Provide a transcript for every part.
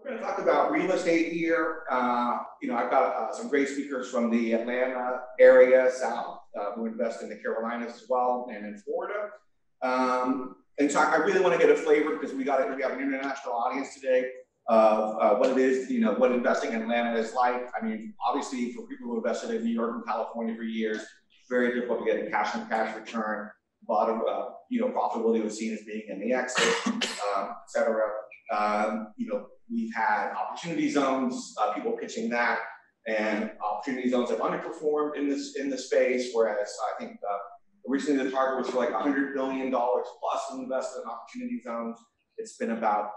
We're going to talk about real estate here. I've got some great speakers from the Atlanta area, South, who invest in the Carolinas as well, and in Florida. And so I really want to get a flavor, because we have an international audience today, of what it is, what investing in Atlanta is like. I mean, obviously, for people who invested in New York and California for years, very difficult to get a cash on cash return. A lot of profitability was seen as being in the exit, et cetera. We've had opportunity zones, people pitching that, and opportunity zones have underperformed in this space. Whereas I think recently the target was for like $100 billion plus invested in opportunity zones. It's been about,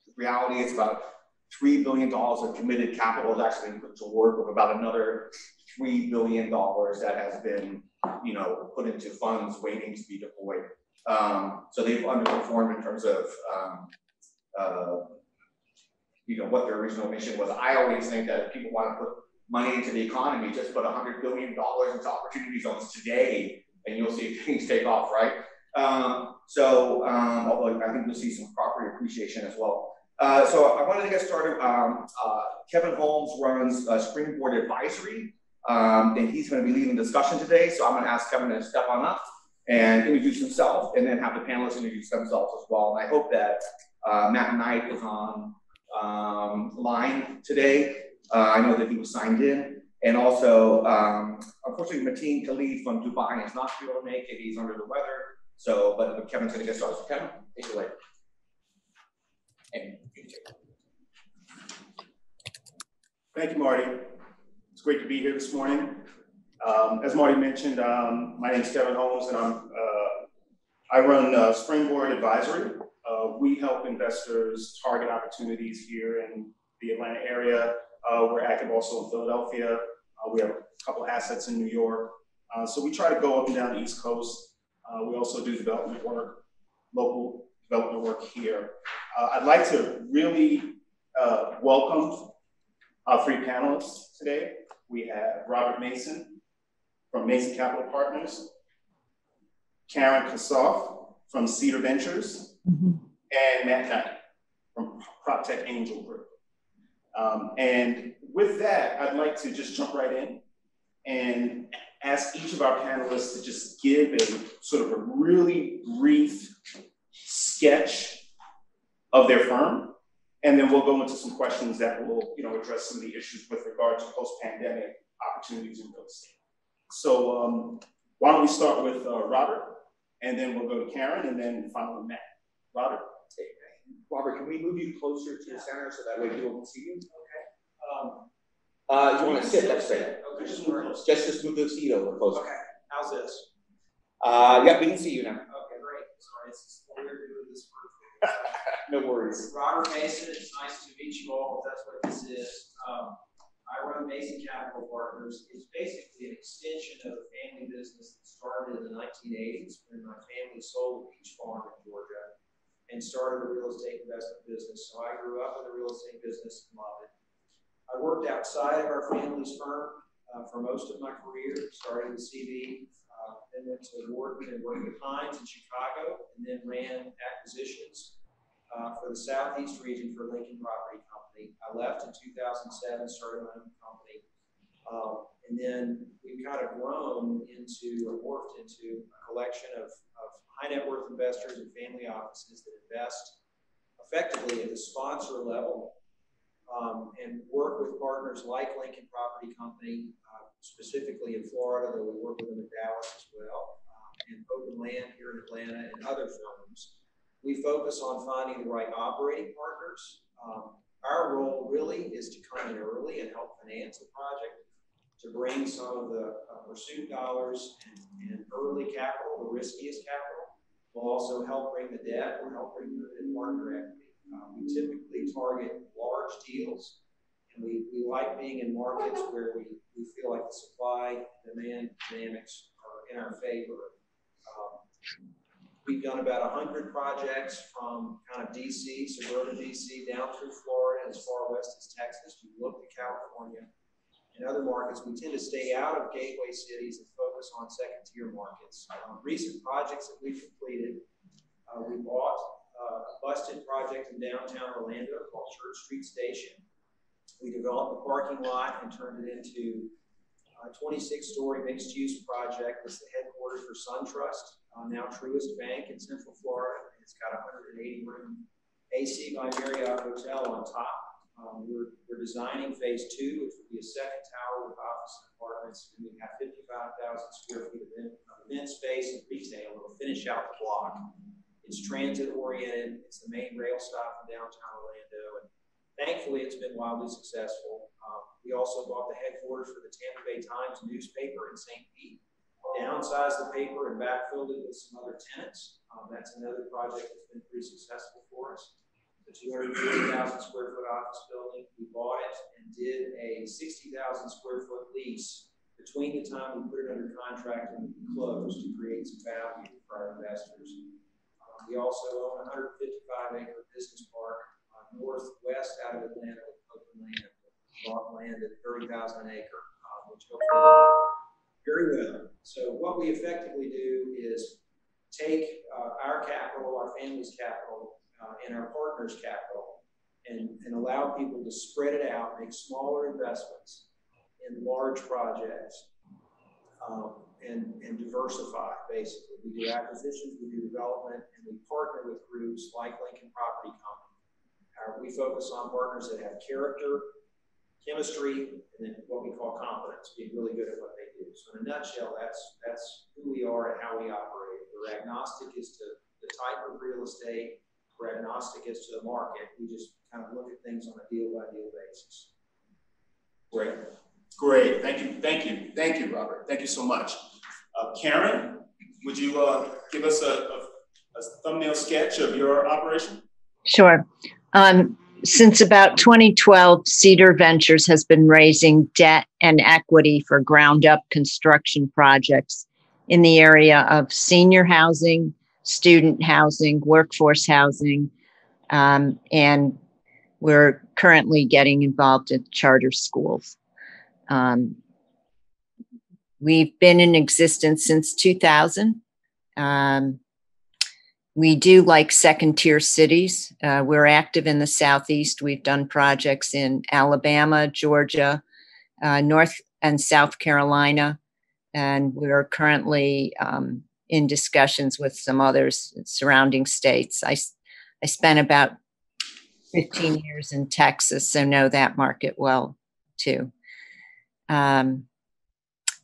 in reality, it's about $3 billion of committed capital has actually been put to work, with about another $3 billion that has been, put into funds waiting to be deployed. So they've underperformed in terms of, what their original mission was. I always think that if people want to put money into the economy, just put $100 billion into opportunity zones today, and you'll see things take off, right? Although I think you'll see some property appreciation as well. So I wanted to get started. Kevin Holmes runs Springboard Advisory, and he's going to be leading the discussion today. So I'm going to ask Kevin to step on up and introduce himself, and then have the panelists introduce themselves as well. And I hope that Matt Knight is on line today. I know that he was signed in. And also, unfortunately, Mateen Khalid from Dubai is not able to make it. He's under the weather. So, but Kevin's going to get started. So Kevin, take it away. And you take it. Thank you, Marty. It's great to be here this morning. As Marty mentioned, my name is Kevin Holmes, and I run Springboard Advisory. We help investors target opportunities here in the Atlanta area. We're active also in Philadelphia. We have a couple assets in New York. So we try to go up and down the East Coast. We also do development work, local development work here. I'd like to really welcome our three panelists today. We have Robert Mason from Mason Capital Partners, Karen Kassoff from Cedar Ventures, and Matt Knight from PropTech Angel Group. And with that, I'd like to just jump right in and ask each of our panelists to just give a sort of a really brief sketch of their firm. And then we'll go into some questions that will, address some of the issues with regard to post-pandemic opportunities in real estate. So why don't we start with Robert, and then we'll go to Karen, and then finally Matt. Robert. Robert, can we move you closer to the center so that way people can see you? Okay. You want to sit? That's great. Okay. Just move the seat over closer. Okay. How's this? Yeah, we can see you now. Okay, great. Sorry, it's weird doing this first. No worries. Robert Mason, it's nice to meet you all, if that's what this is. I run Mason Capital Partners. It's basically an extension of a family business that started in the 1980s when my family sold a peach farm in Georgia and started a real estate investment business. So I grew up in the real estate business and loved it. I worked outside of our family's firm for most of my career, started with CV, then went to Wharton and worked with Hines in Chicago, and then ran acquisitions for the Southeast region for Lincoln Property Company. I left in 2007, started my own company. And then we've kind of grown morphed into a collection of high net worth investors and family offices that invest effectively at the sponsor level and work with partners like Lincoln Property Company, specifically in Florida, though we work with them in Dallas as well, and Open Land here in Atlanta, and other firms. We focus on finding the right operating partners. Our role really is to come in early and help finance the project, to bring some of the pursuit dollars and early capital, the riskiest capital. We'll also help bring the debt or help bring the partner equity. We typically target large deals, and we like being in markets where we feel like the supply and demand dynamics are in our favor. We've done about 100 projects from kind of DC, suburban DC, down through Florida, as far west as Texas. We've looked at California and other markets. We tend to stay out of gateway cities and focus on second-tier markets. Recent projects that we've completed, we bought a busted project in downtown Orlando called Church Street Station. We developed the parking lot and turned it into a 26-story mixed-use project. It's the headquarters for SunTrust, now Truist Bank in Central Florida. It's got a 180-room AC by Marriott hotel on top. We're designing phase 2, which would be a second tower with office and apartments. And we have 55,000 square feet of event space and retail. It'll finish out the block. It's transit oriented. It's the main rail stop in downtown Orlando. And thankfully, it's been wildly successful. We also bought the headquarters for the Tampa Bay Times newspaper in St. Pete, downsized the paper and backfilled it with some other tenants. That's another project that's been pretty successful for us. The 240,000 square foot office building, we bought it and did a 60,000 square foot lease between the time we put it under contract and closed to create some value for our investors. We also own a 155-acre business park northwest out of Atlanta with open land. Bought land at 30,000 an acre, which hopefully very well. So what we effectively do is take our capital, our family's capital, and our partners' capital, and allow people to spread it out, make smaller investments in large projects, and diversify, basically. We do acquisitions, we do development, and we partner with groups like Lincoln Property Company. We focus on partners that have character, chemistry, and then what we call competence, being really good at what they do. So in a nutshell, that's who we are and how we operate. We're agnostic as to the type of real estate. We're agnostic as to the market. We just kind of look at things on a deal-by-deal basis. Great. Great. Thank you, Robert. Thank you so much. Karen, would you give us a thumbnail sketch of your operation? Sure. Since about 2012, Cedar Ventures has been raising debt and equity for ground-up construction projects in the area of senior housing, student housing, workforce housing, and we're currently getting involved in charter schools. We've been in existence since 2000. We do like second-tier cities. We're active in the Southeast. We've done projects in Alabama, Georgia, North and South Carolina, and we're currently in discussions with some others surrounding states. I spent about 15 years in Texas, so know that market well, too. And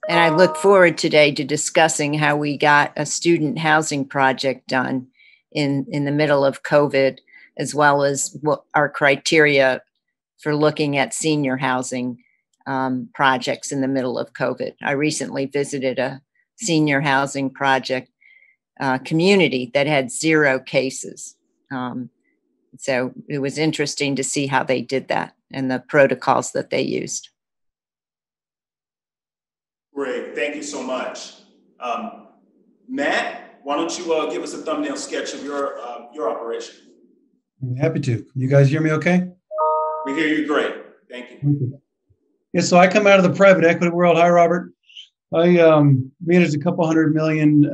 I look forward today to discussing how we got a student housing project done in the middle of COVID, as well as what our criteria for looking at senior housing projects in the middle of COVID. I recently visited a senior housing project community that had 0 cases. So it was interesting to see how they did that and the protocols that they used. Great, thank you so much. Matt, why don't you give us a thumbnail sketch of your operation? I'm happy to. You guys hear me okay? We hear you great. Thank you. Yeah, so I come out of the private equity world. Hi, Robert. I managed a couple $100 million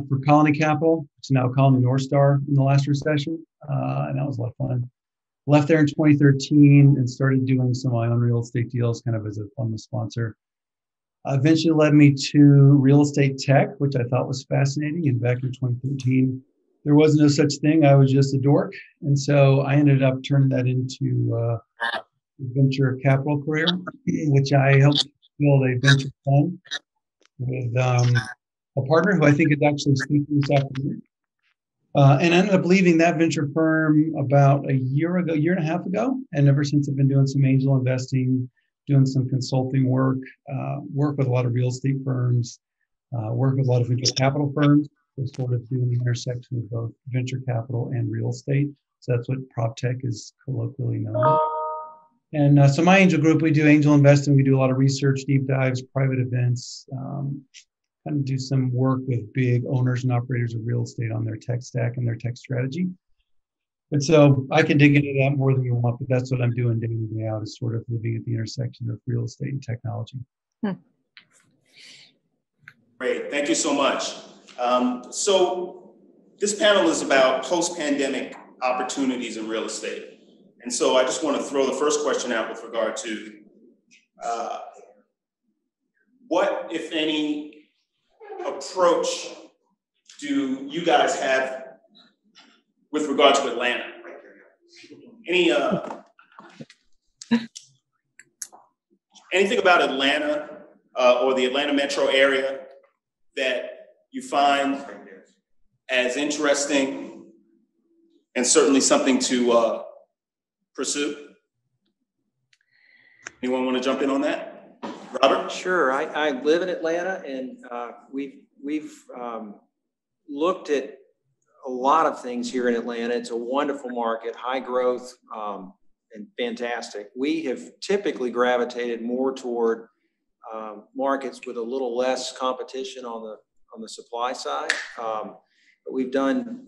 for Colony Capital. It's now Colony North Star in the last recession, and that was a lot of fun. Left there in 2013 and started doing some of my own real estate deals, kind of as a fun sponsor. Eventually led me to real estate tech, which I thought was fascinating. And back in 2013, there was no such thing. I was just a dork. And so I ended up turning that into a venture capital career, which I helped build a venture fund with a partner who I think is actually speaking this afternoon. And I ended up leaving that venture firm about a year and a half ago. And ever since I've been doing some angel investing, doing some consulting work, work with a lot of real estate firms, work with a lot of venture capital firms, so sort of doing the intersection of both venture capital and real estate. So that's what prop tech is colloquially known. And so my angel group, we do angel investing, we do a lot of research, deep dives, private events, kind of do some work with big owners and operators of real estate on their tech stack and their tech strategy. And so I can dig into that more than you want, but that's what I'm doing day in, day out, is sort of living at the intersection of real estate and technology. Great, thank you so much. So this panel is about post-pandemic opportunities in real estate. And so I just want to throw the first question out with regard to what, if any, approach do you guys have with regard to Atlanta? Any anything about Atlanta or the Atlanta metro area that you find as interesting and certainly something to pursue? Anyone want to jump in on that? Robert? Sure. I live in Atlanta, and we've looked at a lot of things here in Atlanta. It's a wonderful market, high growth, and fantastic. We have typically gravitated more toward markets with a little less competition on the supply side. But we've done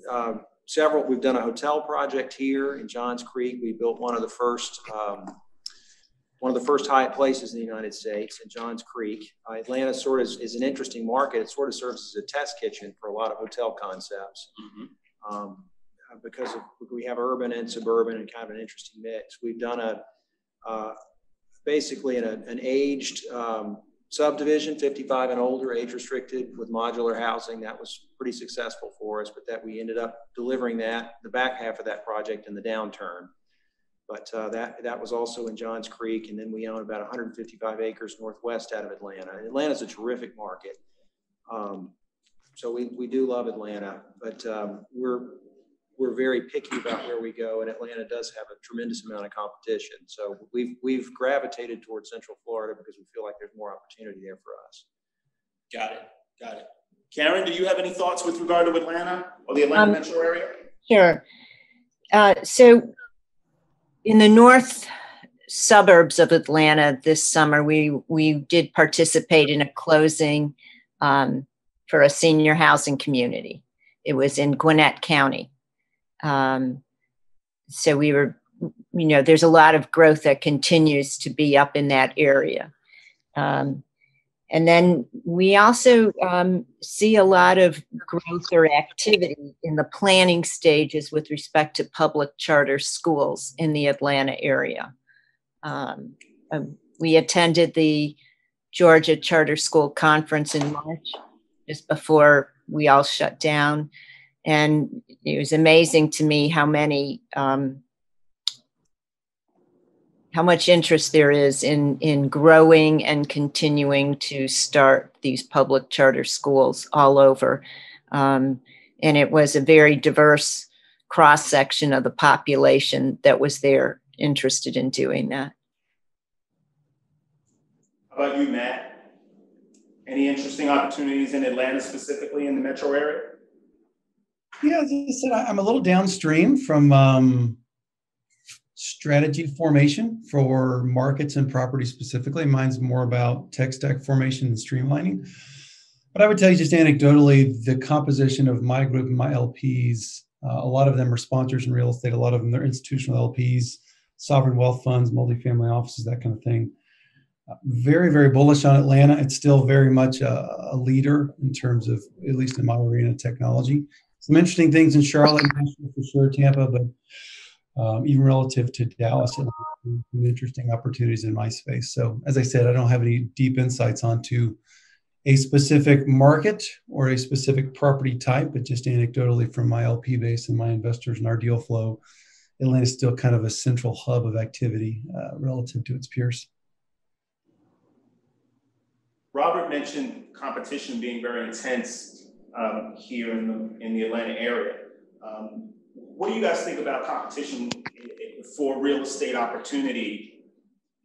several. We've done a hotel project here in Johns Creek. We built one of the first Hyatt places in the United States in Johns Creek. Atlanta sort of is an interesting market. It sort of serves as a test kitchen for a lot of hotel concepts. Mm-hmm. Because we have urban and suburban and kind of an interesting mix. We've done basically an aged subdivision, 55 and older, age restricted with modular housing. That was pretty successful for us, but that we ended up delivering the back half of that project in the downturn. But that was also in Johns Creek, and then we own about 155 acres northwest out of Atlanta. And Atlanta's a terrific market. So we do love Atlanta, but we're very picky about where we go, and Atlanta does have a tremendous amount of competition. So we've gravitated towards Central Florida because we feel like there's more opportunity there for us. Got it. Karen, do you have any thoughts with regard to Atlanta or the Atlanta metro area? Sure. So in the north suburbs of Atlanta this summer, we did participate in a closing for a senior housing community. It was in Gwinnett County. So we were, there's a lot of growth that continues to be up in that area. And then we also see a lot of growth or activity in the planning stages with respect to public charter schools in the Atlanta area. We attended the Georgia Charter School Conference in March, just before we all shut down. And it was amazing to me how much interest there is in growing and continuing to start these public charter schools all over. And it was a very diverse cross-section of the population that was there interested in doing that. How about you, Matt? Any interesting opportunities in Atlanta, specifically in the metro area? Yeah, as I said, I'm a little downstream from strategy formation for markets and property specifically. Mine's more about tech stack formation and streamlining. But I would tell you just anecdotally, the composition of my group and my LPs, a lot of them are sponsors in real estate. A lot of them, they're institutional LPs, sovereign wealth funds, multifamily offices, that kind of thing. Very, very bullish on Atlanta. It's still very much a leader in terms of, at least in my arena, technology. Some interesting things in Charlotte, for sure, Tampa, but even relative to Dallas, some interesting opportunities in my space. So as I said, I don't have any deep insights onto a specific market or a specific property type, but just anecdotally from my LP base and my investors and our deal flow, Atlanta is still kind of a central hub of activity relative to its peers. Robert mentioned competition being very intense here in the Atlanta area. What do you guys think about competition for real estate opportunity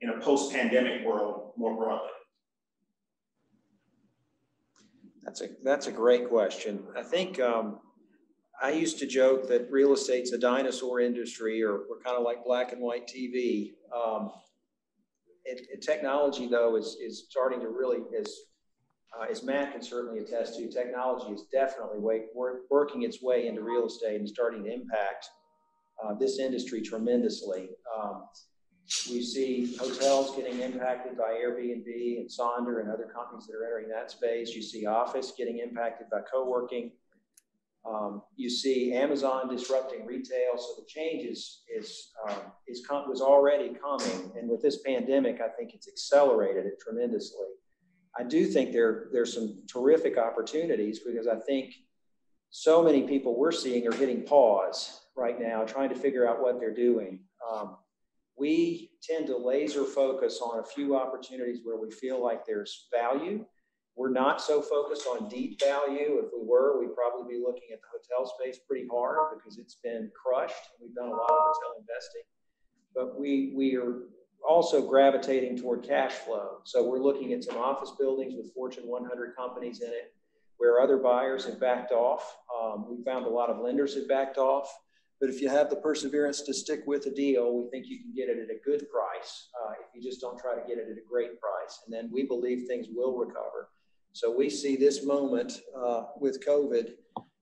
in a post-pandemic world more broadly? That's a great question. I think I used to joke that real estate's a dinosaur industry, or we're kind of like black and white TV. Technology, though, is starting to really, as Matt can certainly attest to, technology is definitely working its way into real estate and starting to impact this industry tremendously. We see hotels getting impacted by Airbnb and Sonder and other companies that are entering that space. You see office getting impacted by co-working. You see Amazon disrupting retail, so the change was already coming, and with this pandemic, I think it's accelerated it tremendously. I do think there's some terrific opportunities because I think so many people we're seeing are hitting pause right now, trying to figure out what they're doing. We tend to laser focus on a few opportunities where we feel like there's value. We're not so focused on deep value. If we were, we'd probably be looking at the hotel space pretty hard because it's been crushed. We've done a lot of hotel investing, but we are also gravitating toward cash flow. So we're looking at some office buildings with Fortune 100 companies in it where other buyers have backed off. We found a lot of lenders have backed off. But if you have the perseverance to stick with a deal, we think you can get it at a good price if you just don't try to get it at a great price. And then we believe things will recover. So we see this moment with COVID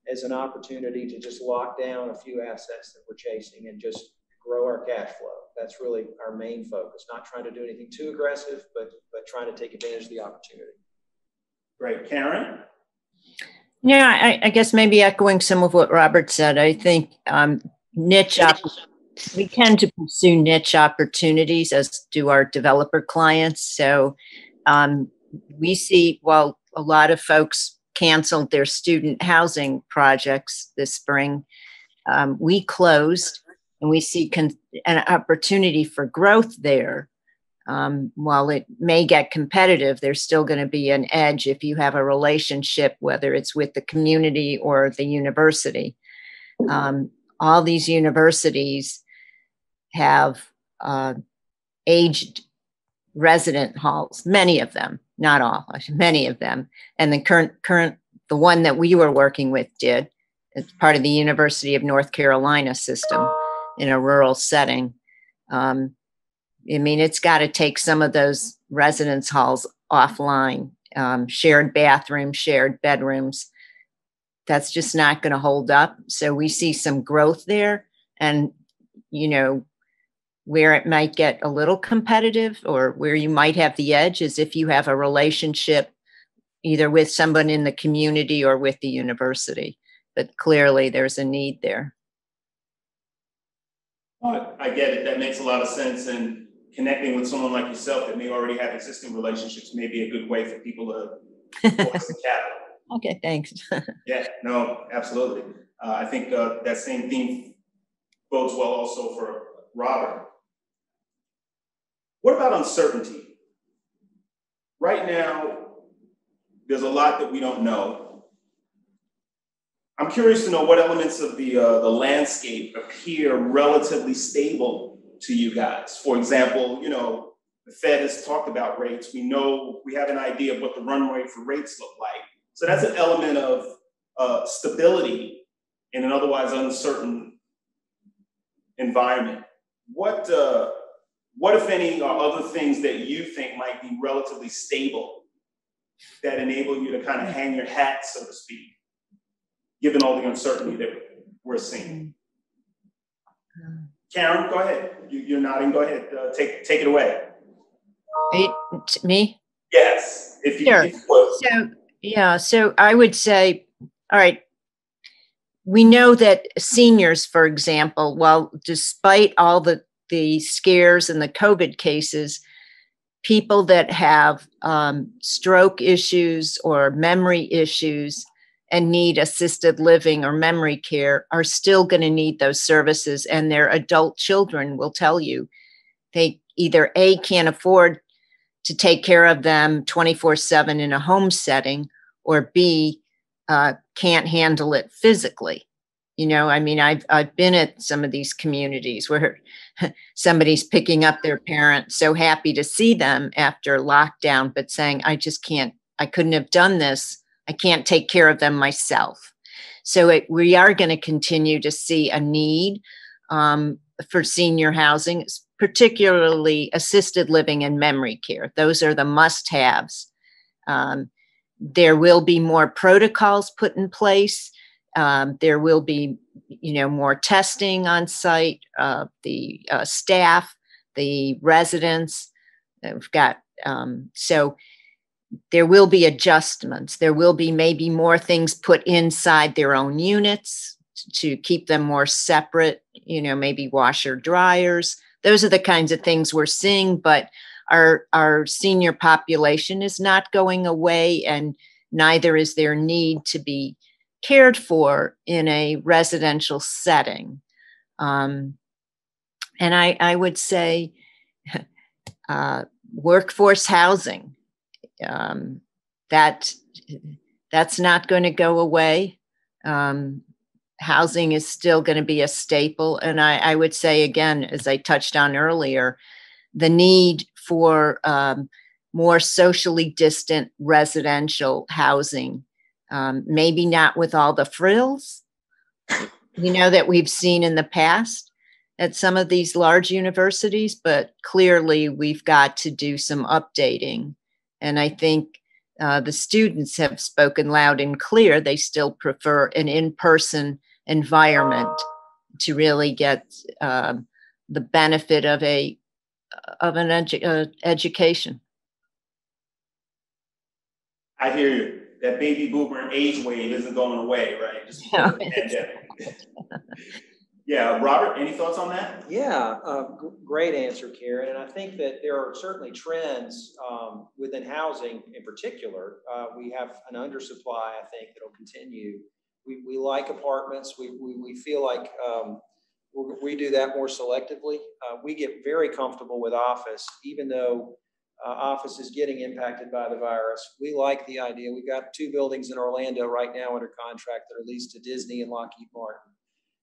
as an opportunity to just lock down a few assets that we're chasing and just grow our cash flow. That's really our main focus, not trying to do anything too aggressive, but trying to take advantage of the opportunity. Great. Karen? Yeah, I guess maybe echoing some of what Robert said. I think we tend to pursue niche opportunities, as do our developer clients. So we see, while a lot of folks canceled their student housing projects this spring, we closed, and we see an opportunity for growth there. While it may get competitive, there's still going to be an edge if you have a relationship, whether it's with the community or the university. All these universities have aged resident halls, many of them, not all, many of them. And the one that we were working with did. It's part of the University of North Carolina system in a rural setting. I mean, it's got to take some of those residence halls offline, shared bathrooms, shared bedrooms. That's just not going to hold up. So we see some growth there. And, where it might get a little competitive or where you might have the edge is if you have a relationship either with someone in the community or with the university. But clearly there's a need there. I get it. That makes a lot of sense. And connecting with someone like yourself that may already have existing relationships may be a good way for people to focus the capital. Okay, thanks. Yeah, no, absolutely. I think that same theme bodes well also for Robert. What about uncertainty? Right now, there's a lot that we don't know. I'm curious to know what elements of the landscape appear relatively stable to you guys. For example, the Fed has talked about rates. We know, we have an idea of what the run rate for rates look like. So that's an element of stability in an otherwise uncertain environment. What, if any, are other things that you think might be relatively stable that enable you to kind of hang your hat, so to speak, given all the uncertainty that we're seeing? Karen, go ahead. You're nodding. Go ahead. Take it away. Me? Yes. If you, sure. If you would. So I would say, all right, we know that seniors, for example, while despite all the scares and the COVID cases, people that have stroke issues or memory issues and need assisted living or memory care are still going to need those services. And their adult children will tell you they either A, can't afford to take care of them 24/7 in a home setting, or B, can't handle it physically. I've been at some of these communities where somebody's picking up their parent, so happy to see them after lockdown, but saying, I couldn't have done this. I can't take care of them myself. So we are going to continue to see a need for senior housing, particularly assisted living and memory care. Those are the must-haves. There will be more protocols put in place. There will be, more testing on site, the staff, the residents. We've got, so there will be adjustments. There will be maybe more things put inside their own units to keep them more separate, maybe washer dryers. Those are the kinds of things we're seeing, but our senior population is not going away, and neither is their need to be cared for in a residential setting. And I would say workforce housing, that's not going to go away. Housing is still going to be a staple. And I would say, again, as I touched on earlier, the need for more socially distant residential housing, maybe not with all the frills, that we've seen in the past at some of these large universities, but clearly we've got to do some updating. And I think the students have spoken loud and clear. They still prefer an in-person environment to really get the benefit of an education. I hear you. That baby boomer age wave isn't going away, right? Just because of the pandemic. Yeah, Robert, any thoughts on that? Yeah, great answer, Karen. And I think that there are certainly trends within housing in particular. We have an undersupply, I think, that will continue. We like apartments. We feel like we do that more selectively. We get very comfortable with office, even though office is getting impacted by the virus. We like the idea. We've got 2 buildings in Orlando right now under contract that are leased to Disney and Lockheed Martin.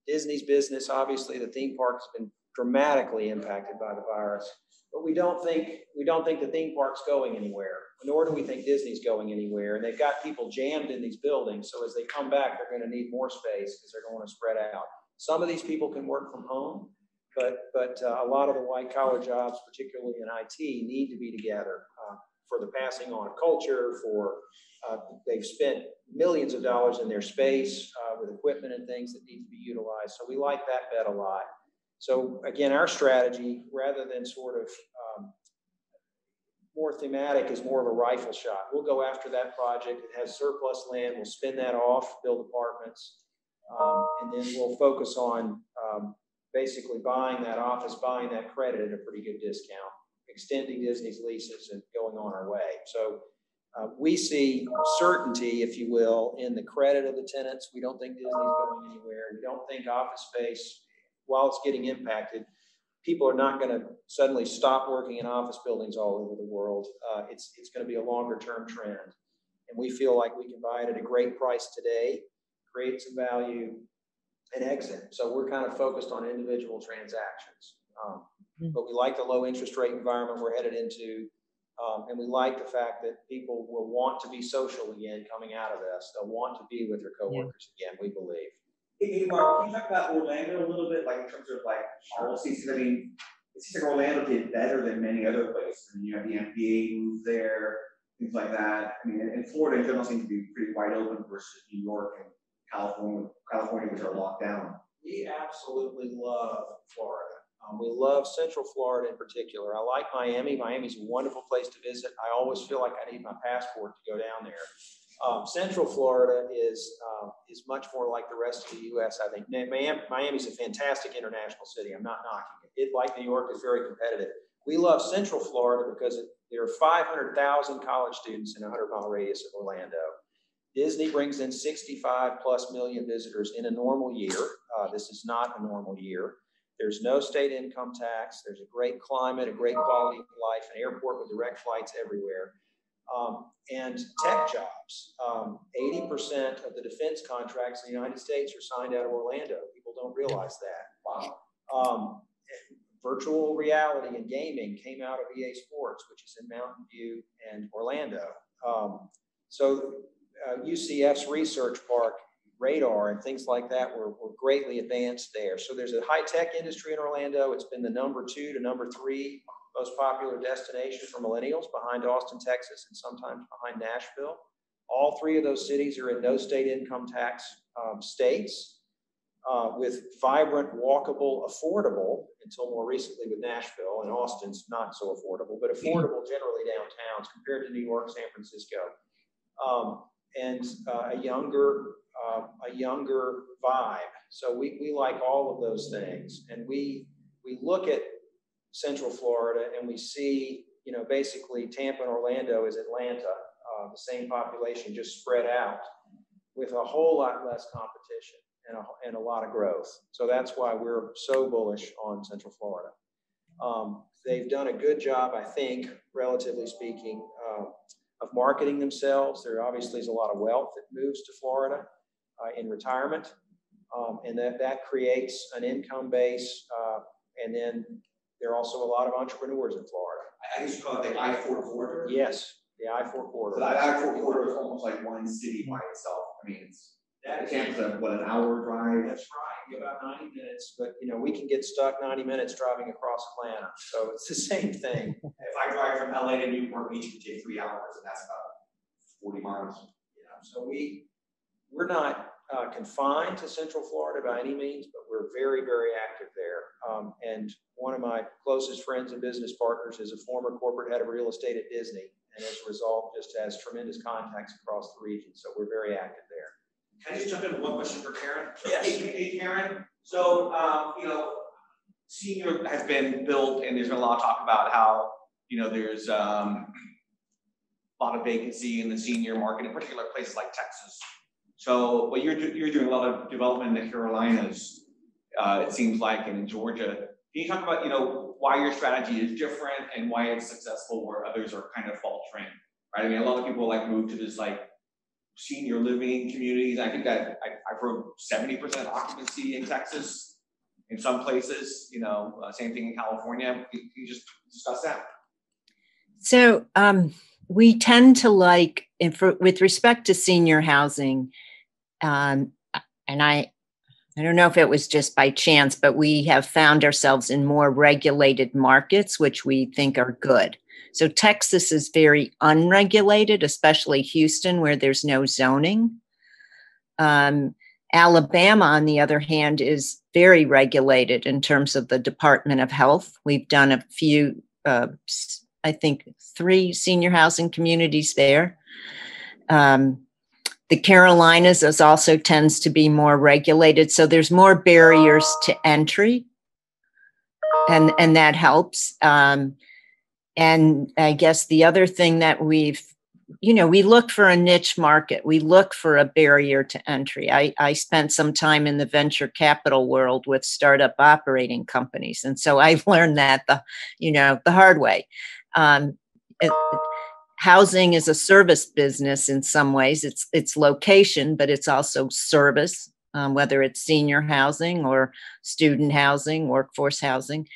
Disney's business, obviously, the theme park has been dramatically impacted by the virus, but we don't think the theme park's going anywhere, nor do we think Disney's going anywhere. And they've got people jammed in these buildings, so as they come back, they're going to need more space because they're going to spread out. Some of these people can work from home, but a lot of the white-collar jobs, particularly in IT, need to be together for the passing on of culture, they've spent millions of dollars in their space with equipment and things that need to be utilized. So we like that bet a lot. So again, our strategy, rather than sort of more thematic, is more of a rifle shot. We'll go after that project. It has surplus land. We'll spin that off, build apartments, and then we'll focus on basically buying that office, buying that credit at a pretty good discount, extending Disney's leases and going on our way. So we see certainty, if you will, in the credit of the tenants. We don't think Disney's going anywhere. We don't think office space, while it's getting impacted, people are not going to suddenly stop working in office buildings all over the world. It's going to be a longer term trend. And we feel like we can buy it at a great price today, create some value, and exit. So we're kind of focused on individual transactions. But we like the low interest rate environment we're headed into. And we like the fact that people will want to be social again coming out of this. They'll want to be with their coworkers again, we believe. Hey, Mark, can you talk about Orlando a little bit, like in terms of like policies? I mean, it seems like Orlando did better than many other places. I mean, you have the NBA moved there, things like that. I mean, and Florida in general seems to be pretty wide open versus New York and California, which are locked down. We absolutely love Florida. We love Central Florida in particular. I like Miami. Miami's a wonderful place to visit. I always feel like I need my passport to go down there. Central Florida is much more like the rest of the U.S., I think. Miami's a fantastic international city. I'm not knocking it. It, like New York, is very competitive. We love Central Florida because there are 500,000 college students in a 100-mile radius of Orlando. Disney brings in 65+ million visitors in a normal year. This is not a normal year. There's no state income tax. There's a great climate, a great quality of life, an airport with direct flights everywhere. And tech jobs. 80% of the defense contracts in the United States are signed out of Orlando. People don't realize that. Wow. Virtual reality and gaming came out of EA Sports, which is in Mountain View and Orlando. So UCF's research park, radar and things like that were greatly advanced there. So there's a high-tech industry in Orlando. It's been the #2 to #3 most popular destination for millennials, behind Austin, Texas, and sometimes behind Nashville. All 3 of those cities are in no state income tax states. with vibrant, walkable, affordable, until more recently with Nashville, and Austin's not so affordable, but affordable generally downtowns compared to New York, San Francisco, and a younger vibe. So we like all of those things, and we look at Central Florida and we see, you know, basically Tampa and Orlando is Atlanta, the same population just spread out with a whole lot less competition and a lot of growth. So that's why we're so bullish on Central Florida. They've done a good job, I think, relatively speaking, of marketing themselves. There obviously is a lot of wealth that moves to Florida in retirement, and that creates an income base. And then there are also a lot of entrepreneurs in Florida. I used to call it the I-4 corridor. Yes, the I-4 corridor. So that I-4 corridor is almost like one city by itself. I mean, Tampa's an hour drive. That's right, about 90 minutes. But you know, we can get stuck 90 minutes driving across Atlanta, so it's the same thing. If I drive from LA to Newport Beach, it would take 3 hours, and that's about 40 miles. Yeah, so we're not confined to Central Florida by any means, but we're very, very active there. And one of my closest friends and business partners is a former corporate head of real estate at Disney, and as a result, just has tremendous contacts across the region. So we're very active there. Can I just jump in with one question for Karen? Yes. Hey, Karen. So, you know, senior has been built, and there's been a lot of talk about how, you know, there's a lot of vacancy in the senior market, in particular places like Texas. So, well, you're doing a lot of development in the Carolinas, it seems like, and in Georgia. Can you talk about, you know, why your strategy is different and why it's successful where others are kind of faltering, right? I mean, a lot of people like move to this like senior living communities. I think that I've heard 70% occupancy in Texas in some places, you know, same thing in California. Can you just discuss that? So we tend to like, with respect to senior housing, and I don't know if it was just by chance, but we have found ourselves in more regulated markets, which we think are good. So Texas is very unregulated, especially Houston, where there's no zoning. Alabama, on the other hand, is very regulated in terms of the Department of Health. We've done a few, I think 3 senior housing communities there. The Carolinas also tends to be more regulated. So there's more barriers to entry, and that helps. And I guess the other thing that we look for a niche market. We look for a barrier to entry. I spent some time in the venture capital world with startup operating companies. And so I've learned that the hard way. Housing is a service business in some ways. It's location, but it's also service, whether it's senior housing or student housing, workforce housing.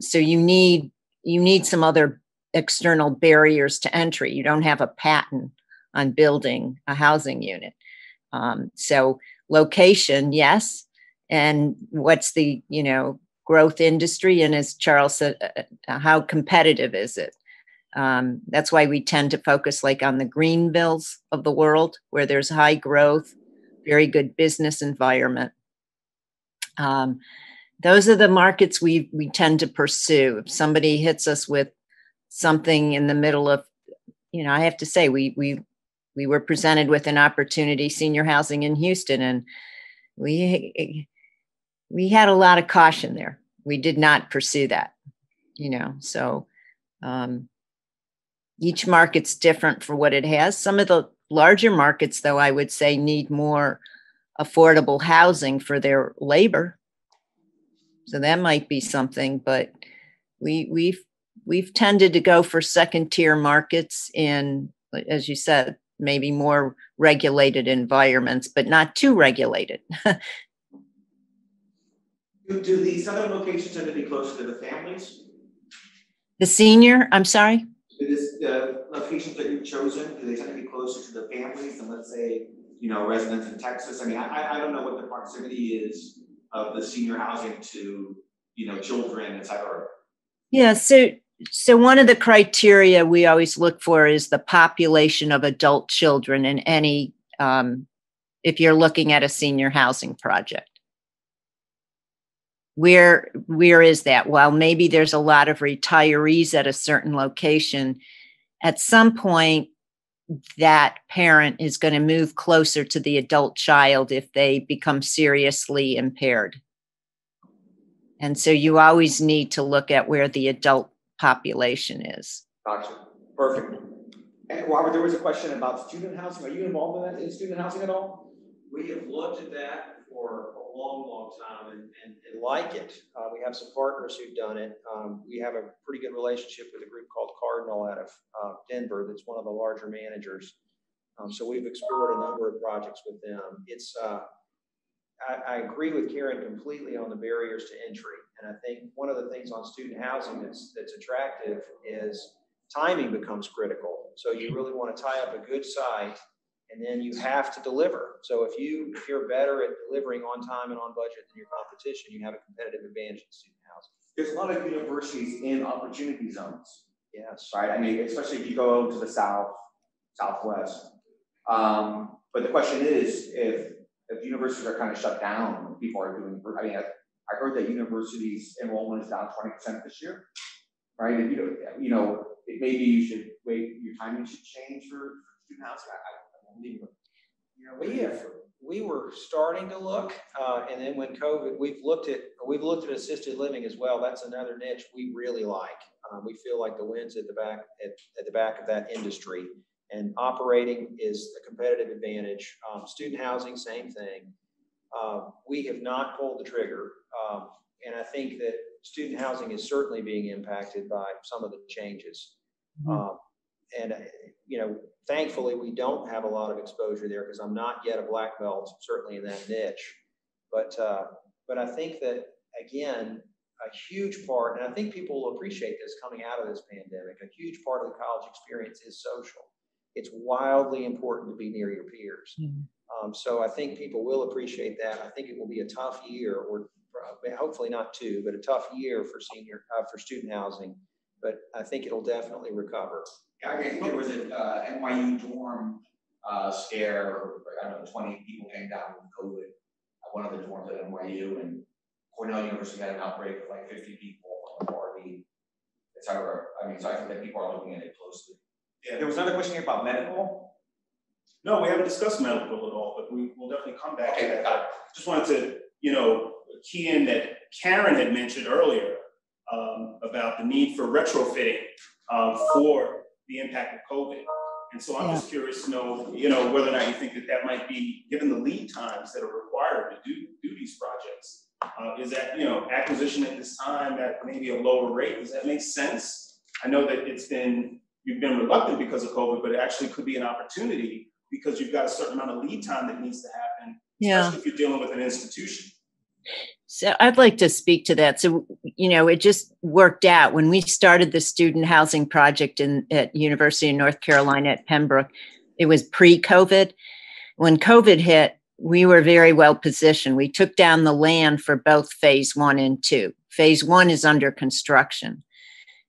So you need some other external barriers to entry. You don't have a patent on building a housing unit. So location, yes. And what's the, growth industry? And as Charles said, how competitive is it? That's why we tend to focus like on the Greenvilles of the world, where there's high growth, very good business environment. Those are the markets we tend to pursue. If somebody hits us with something in the middle of, I have to say, we were presented with an opportunity, senior housing in Houston, and we had a lot of caution there. We did not pursue that, so each market's different for what it has. Some of the larger markets, though, I would say need more affordable housing for their labor. So that might be something, but we've tended to go for second tier markets in, as you said, maybe more regulated environments, but not too regulated. Do these other locations tend to be closer to the families? The senior, I'm sorry? The locations that you've chosen, do they tend to be closer to the families than, let's say, residents in Texas? I mean, I don't know what the proximity is of the senior housing to, children, et cetera. Yeah, so one of the criteria we always look for is the population of adult children in any if you're looking at a senior housing project. Where is that? Well, maybe there's a lot of retirees at a certain location. At some point, that parent is going to move closer to the adult child if they become seriously impaired. And so you always need to look at where the adult population is. Gotcha. Perfect. And Robert, there was a question about student housing. Are you involved in that, in student housing at all? We have looked at that for a long time and like it. We have some partners who've done it. We have a pretty good relationship with a group called Cardinal out of Denver that's one of the larger managers. So we've explored a number of projects with them. It's I agree with Karen completely on the barriers to entry. And I think one of the things on student housing that's attractive is timing becomes critical. So you really want to tie up a good site, and then you have to deliver. So if you're better at delivering on time and on budget than your competition, you have a competitive advantage in student housing. There's a lot of universities in opportunity zones. Yes. Right. I mean, especially if you go to the southwest. But the question is, if universities are kind of shut down, people are doing. I mean, I heard that universities enrollment is down 20% this year. Right. And you know, maybe you should wait. Your timing should change for student housing. We were starting to look, and then when COVID, we've looked at assisted living as well. That's another niche we really like. We feel like the wind's at the back of that industry, and operating is a competitive advantage. Student housing, same thing. We have not pulled the trigger, and I think that student housing is certainly being impacted by some of the changes. And thankfully, we don't have a lot of exposure there because I'm not yet a black belt, certainly in that niche. But I think that, again, a huge part, and I think people will appreciate this coming out of this pandemic, a huge part of the college experience is social. It's wildly important to be near your peers. So I think people will appreciate that. I think it will be a tough year, or hopefully not two, but a tough year for student housing. But I think it'll definitely recover. Yeah, I think there was an NYU dorm scare. I don't know, 20 people came down with COVID at one of the dorms at NYU, and Cornell University had an outbreak of like 50 people on a party, etc. I mean, so I think that people are looking at it closely. Yeah. There was another question here about medical. No, we haven't discussed medical at all, but we will definitely come back to that. Just wanted to, key in that Karen had mentioned earlier about the need for retrofitting for the impact of COVID. And so I'm just curious to know, whether or not you think that might be, given the lead times that are required to do these projects, is that, acquisition at this time at maybe a lower rate? Does that make sense? I know that you've been reluctant because of COVID, but it actually could be an opportunity because you've got a certain amount of lead time that needs to happen, especially if you're dealing with an institution. So I'd like to speak to that. So, it just worked out when we started the student housing project at University of North Carolina at Pembroke. It was pre-COVID. When COVID hit, we were very well positioned. We took down the land for both phase 1 and 2. Phase 1 is under construction.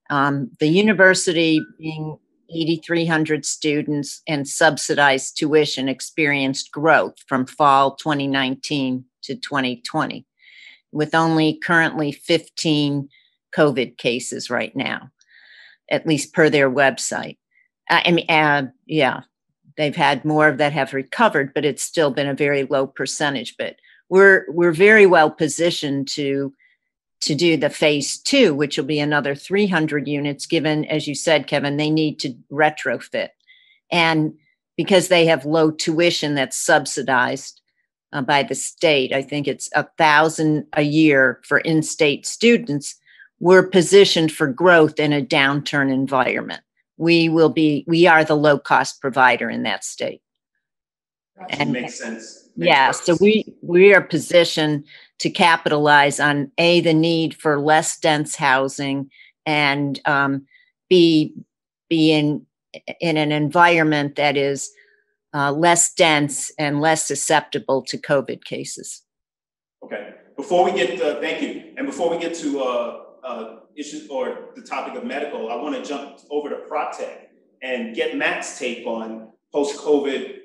The university, being 8,300 students and subsidized tuition, experienced growth from fall 2019 to 2020, with only currently 15 COVID cases right now, at least per their website. They've had more that have recovered, but it's still been a very low percentage. But we're very well positioned to do the phase 2, which will be another 300 units, given, as you said, Kevin, they need to retrofit. And because they have low tuition that's subsidized by the state, I think it's $1,000 a year for in-state students, we're positioned for growth in a downturn environment. We are the low-cost provider in that state. And makes sense. So we are positioned to capitalize on the need for less dense housing and be in an environment that is less dense and less susceptible to COVID cases. Okay. Before we get thank you, and before we get to issues or the topic of medical, I want to jump over to PropTech and get Matt's take on post-COVID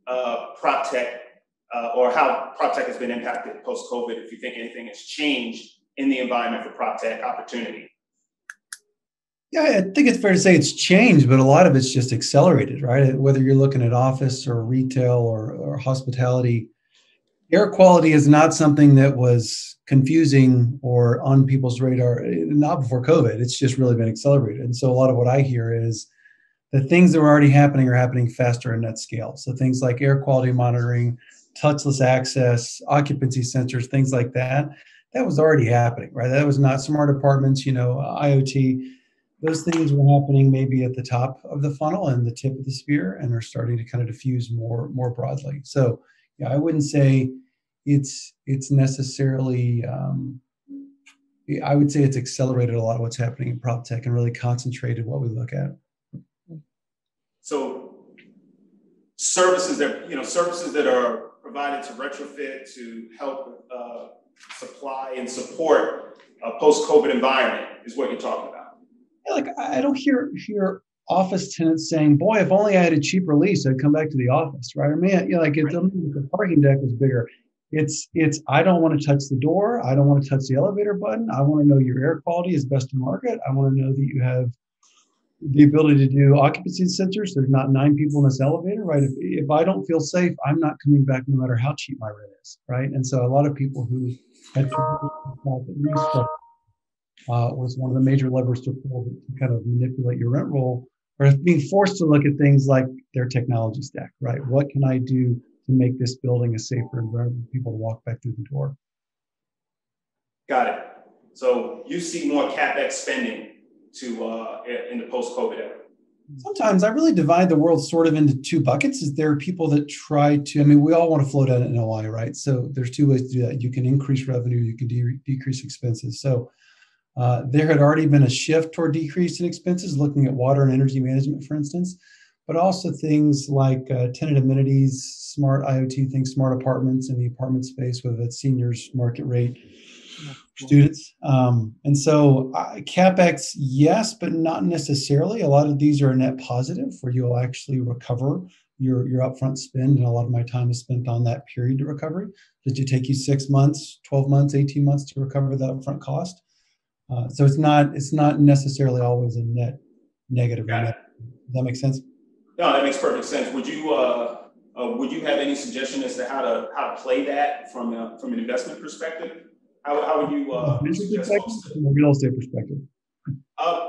PropTech or how PropTech has been impacted post-COVID, if you think anything has changed in the environment for PropTech opportunity. Yeah, I think it's fair to say it's changed, but a lot of it's just accelerated, right? Whether you're looking at office or retail or hospitality, air quality is not something that was confusing or on people's radar, not before COVID. It's just really been accelerated. And so a lot of what I hear is the things that were already happening are happening faster and at scale. So things like air quality monitoring, touchless access, occupancy sensors, things like that, that was already happening, right? That was not smart apartments, IoT. Those things were happening maybe at the top of the funnel and the tip of the spear, and are starting to kind of diffuse more broadly. So yeah, I wouldn't say it's necessarily. I would say it's accelerated a lot of what's happening in prop tech and really concentrated what we look at. So services that are provided to retrofit to help supply and support a post-COVID environment is what you're talking about. Like I don't hear office tenants saying, "Boy, if only I had a cheaper lease, I'd come back to the office." Right? Or man, like if the parking deck was bigger, it's I don't want to touch the door, I don't want to touch the elevator button. I want to know your air quality is best in market. I want to know that you have the ability to do occupancy sensors. There's not 9 people in this elevator, right? If I don't feel safe, I'm not coming back no matter how cheap my rent is, right? And so a lot of people who had was one of the major levers to pull to kind of manipulate your rent roll, or being forced to look at things like their technology stack, right? What can I do to make this building a safer environment for people to walk back through the door? Got it. So you see more CapEx spending in the post-COVID era? Sometimes I really divide the world sort of into 2 buckets. Is there are people that try to, we all want to float out an NOI, right? So there's 2 ways to do that. You can increase revenue, you can decrease expenses. So there had already been a shift toward decrease in expenses, looking at water and energy management, for instance, but also things like tenant amenities, smart IoT things, smart apartments in the apartment space, whether that's seniors, market rate, students. And so CapEx, yes, but not necessarily. A lot of these are a net positive where you'll actually recover your upfront spend. And a lot of my time is spent on that period to recovery. Did it take you 6 months, 12 months, 18 months to recover that upfront cost? So it's not necessarily always a net negative. Does that make sense? No, that makes perfect sense. Would you have any suggestion as to how to play that from an investment perspective? How would you suggest folks from a real estate perspective?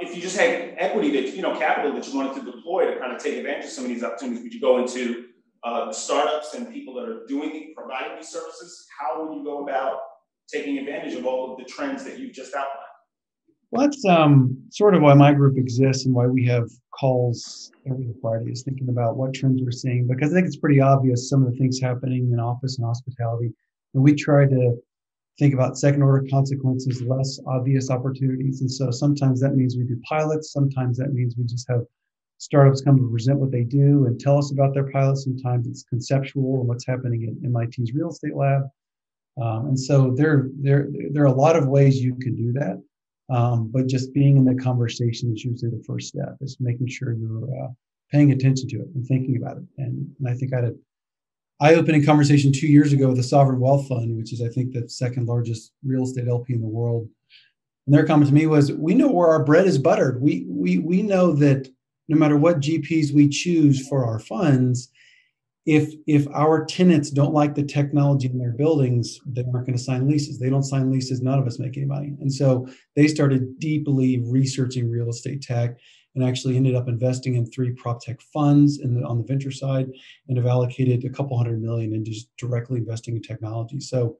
If you just had equity that capital that you wanted to deploy to kind of take advantage of some of these opportunities, would you go into the startups and people that are providing these services? How would you go about taking advantage of all of the trends that you've just outlined? Well, that's sort of why my group exists and why we have calls every Friday, is thinking about what trends we're seeing, because I think it's pretty obvious some of the things happening in office and hospitality. And we try to think about second order consequences, less obvious opportunities. And so sometimes that means we do pilots. Sometimes that means we just have startups come to present what they do and tell us about their pilots. Sometimes it's conceptual and what's happening in MIT's real estate lab. And so there are a lot of ways you can do that. But just being in the conversation is usually the first step, is making sure you're paying attention to it and thinking about it. And I think I had an eye-opening conversation 2 years ago with the Sovereign Wealth Fund, which is, I think, the second largest real estate LP in the world. And their comment to me was, we know where our bread is buttered. We know that no matter what GPs we choose for our funds, if our tenants don't like the technology in their buildings, they aren't going to sign leases. They don't sign leases, none of us make any money. And so they started deeply researching real estate tech and actually ended up investing in 3 prop tech funds on the venture side, and have allocated $200 million in just directly investing in technology. So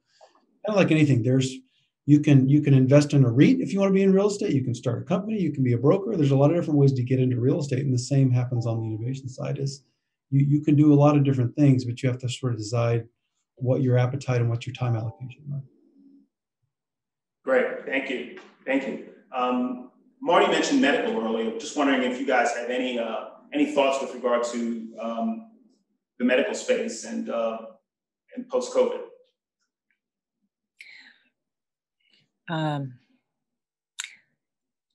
kind of like anything, you can invest in a REIT if you want to be in real estate. You can start a company, you can be a broker. There's a lot of different ways to get into real estate. And the same happens on the innovation side. Is you can do a lot of different things, but you have to sort of decide what your appetite and what your time allocation are. Great, thank you. Marty mentioned medical earlier. Just wondering if you guys have any thoughts with regard to the medical space and post-COVID.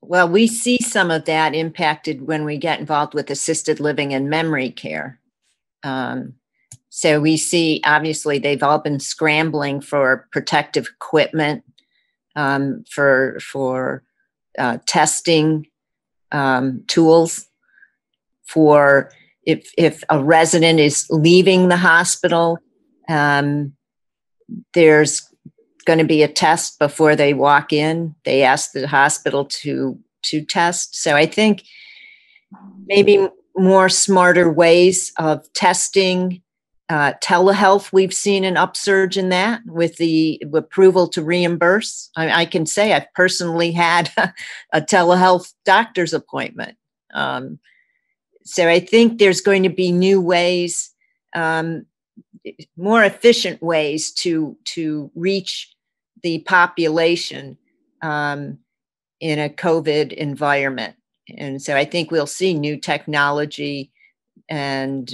Well, we see some of that impacted when we get involved with assisted living and memory care. So we see, obviously, they've all been scrambling for protective equipment, for testing tools, for if a resident is leaving the hospital, there's going to be a test before they walk in. They ask the hospital to test. So I think maybe more smarter ways of testing. Telehealth, we've seen an upsurge in that with the approval to reimburse. I can say I've personally had a telehealth doctor's appointment. So I think there's going to be new ways, more efficient ways to reach the population in a COVID environment. And so I think we'll see new technology, and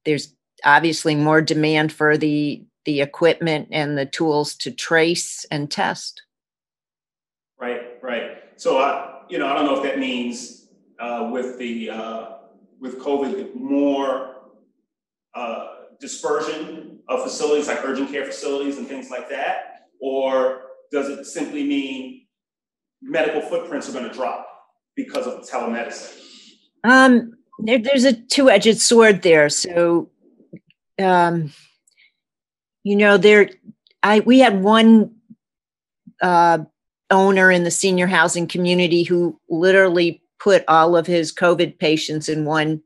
there's obviously more demand for the equipment and the tools to trace and test. Right. So I don't know if that means with COVID more dispersion of facilities like urgent care facilities and things like that, or does it simply mean medical footprints are going to drop because of telemedicine? There's a two-edged sword there. So, we had one owner in the senior housing community who literally put all of his COVID patients in one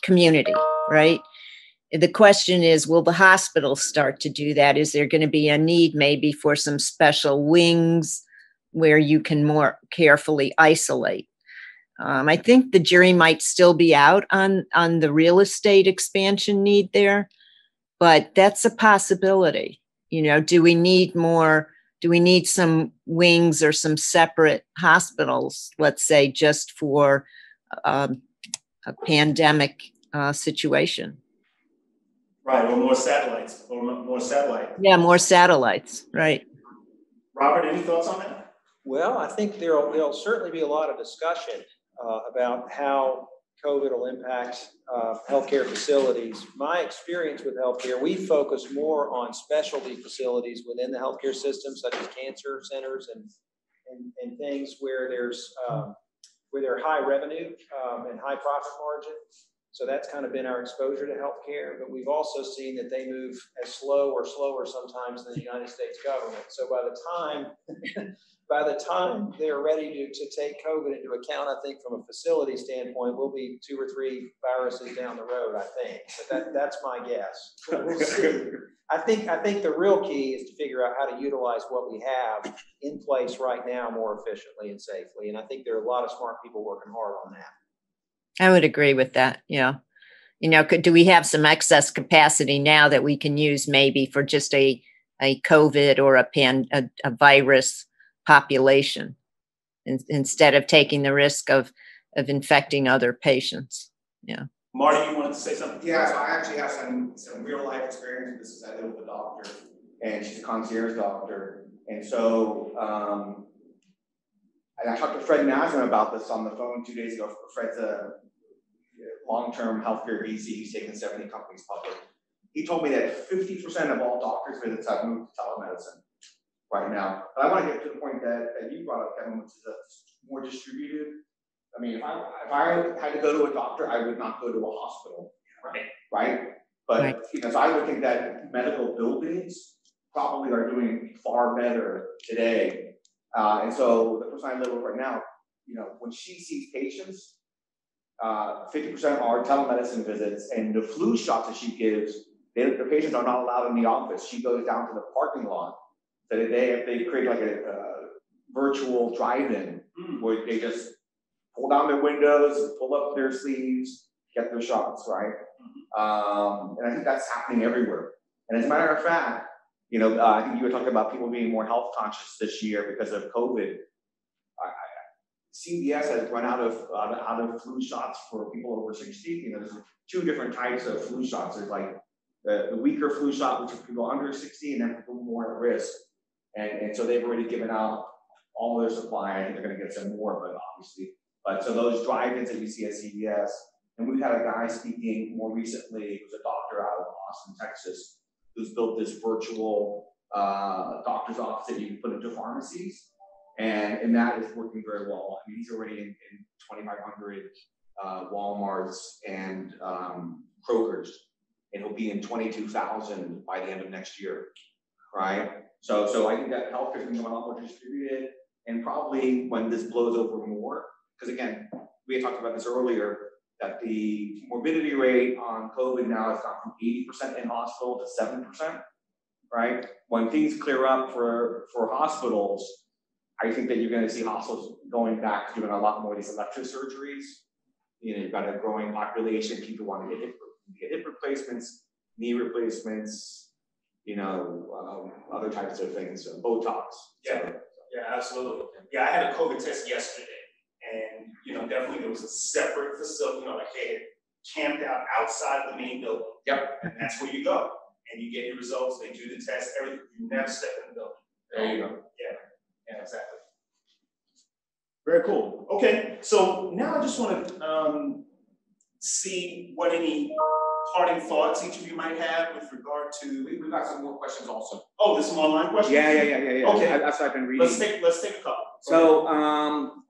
community, right? The question is, will the hospitals start to do that? Is there going to be a need maybe for some special wings where you can more carefully isolate? I think the jury might still be out on the real estate expansion need there, but that's a possibility. Do we need some wings or some separate hospitals, let's say, just for a pandemic situation? Right, or more satellites, Yeah, more satellites, right. Robert, any thoughts on that? Well, I think there'll certainly be a lot of discussion about how COVID will impact healthcare facilities. My experience with healthcare, we focus more on specialty facilities within the healthcare system, such as cancer centers and things where there are high revenue and high profit margin. So that's kind of been our exposure to healthcare. But we've also seen that they move as slow or slower sometimes than the United States government. So by the time they're ready to take COVID into account, I think from a facility standpoint, we'll be 2 or 3 viruses down the road, I think. But that's my guess. We'll see. I think the real key is to figure out how to utilize what we have in place right now more efficiently and safely. And I think there are a lot of smart people working hard on that. I would agree with that. Yeah. Do we have some excess capacity now that we can use maybe for just a COVID or a virus population instead of taking the risk of infecting other patients? Yeah. Marty, you wanted to say something? Yeah, so I actually have some real life experience. This is I live with a doctor, and she's a concierge doctor. And so and I talked to Fred Nasman about this on the phone 2 days ago. Fred's a long-term healthcare VC. He's taken 70 companies public. He told me that 50% of all doctors' visits have moved to telemedicine right now. But I want to get to the point that you brought up, Kevin, which is more distributed. I mean, if I had to go to a doctor, I would not go to a hospital, right? But right. So I would think that medical buildings probably are doing far better today. And so the person I live with right now, when she sees patients, 50% are telemedicine visits, and the flu shots that she gives, the patients are not allowed in the office. She goes down to the parking lot. So they create like a virtual drive-in where they just pull down their windows, pull up their sleeves, get their shots, right? And I think that's happening everywhere. And as a matter of fact, I think you were talking about people being more health conscious this year because of COVID. CVS has run out of flu shots for people over 60. There's 2 different types of flu shots. There's like the weaker flu shot, which is people under 60, and then people more at risk. And so they've already given out all of their supply. I think they're going to get some more, but obviously. But so those drive-ins that you see at CVS, And we've had a guy speaking more recently, who's a doctor out of Austin, Texas, who's built this virtual doctor's office that you can put into pharmacies. And that is working very well. I mean, he's already in 2,500 Walmarts and Kroger's, and he'll be in 22,000 by the end of next year, right? So I think that healthcare is going to become a lot more distributed, and probably when this blows over more, because again, we had talked about this earlier, that the morbidity rate on COVID now has gone from 80% in hospital to 7%, right? When things clear up for hospitals, I think that you're going to see hospitals going back to doing a lot more of these elective surgeries. You know, you've got a growing population, people want to get hip replacements, knee replacements, you know, other types of things, Botox. Yeah, yeah, absolutely. Yeah, I had a COVID test yesterday, and you know, definitely there was a separate facility. You know, like they had camped out outside of the main building. Yep. And that's where you go, and you get your results. They do the test. Everything. You never step in the building. There you go. Yeah. Yeah, exactly. Very cool. Okay, so now I just want to see what any parting thoughts each of you might have with regard to. We've got some more questions also. Oh, there's some online questions. Yeah. Okay, That's what I've been reading. Let's take a couple.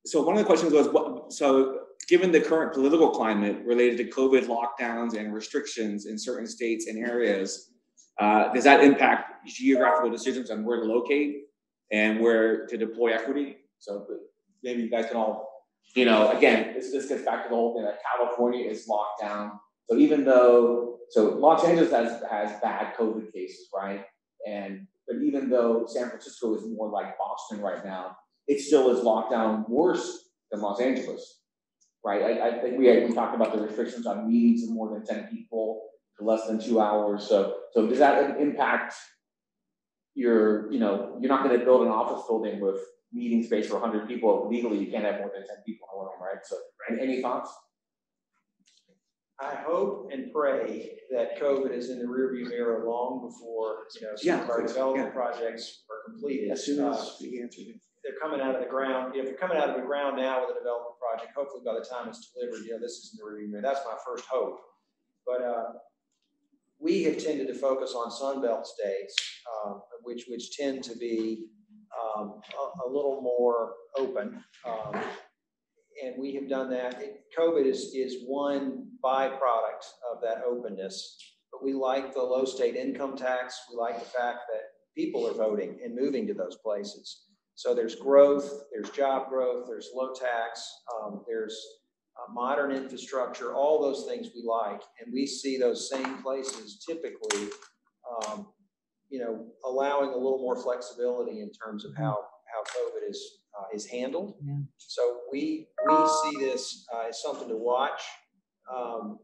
So one of the questions was, so given the current political climate related to COVID lockdowns and restrictions in certain states and areas, does that impact geographical decisions on where to locate and where to deploy equity? So maybe you guys can all, you know, again, this gets back to the whole thing that California is locked down. So even though, so Los Angeles has bad COVID cases, right? But even though San Francisco is more like Boston right now, it still is locked down worse than Los Angeles, right? I think we talked about the restrictions on meetings of more than 10 people for less than 2 hours. So does that impact your, you know, you're not going to build an office building with meeting space for 100 people. Legally, you can't have more than 10 people in a room, right? So any thoughts? I hope and pray that COVID is in the rearview mirror long before, you know, some of our development projects are completed. As soon as we answer you. They're coming out of the ground. If they're coming out of the ground now with a development project, hopefully by the time it's delivered, you know, this is in the rearview mirror. That's my first hope. But we have tended to focus on Sunbelt states, which tend to be a little more open. And we have done that. COVID is one byproduct of that openness, but we like the low state income tax. We like the fact that people are voting and moving to those places. So there's growth, there's job growth, there's low tax, there's modern infrastructure, all those things we like. And we see those same places typically, you know, allowing a little more flexibility in terms of how COVID is handled. Yeah. So we see this as something to watch.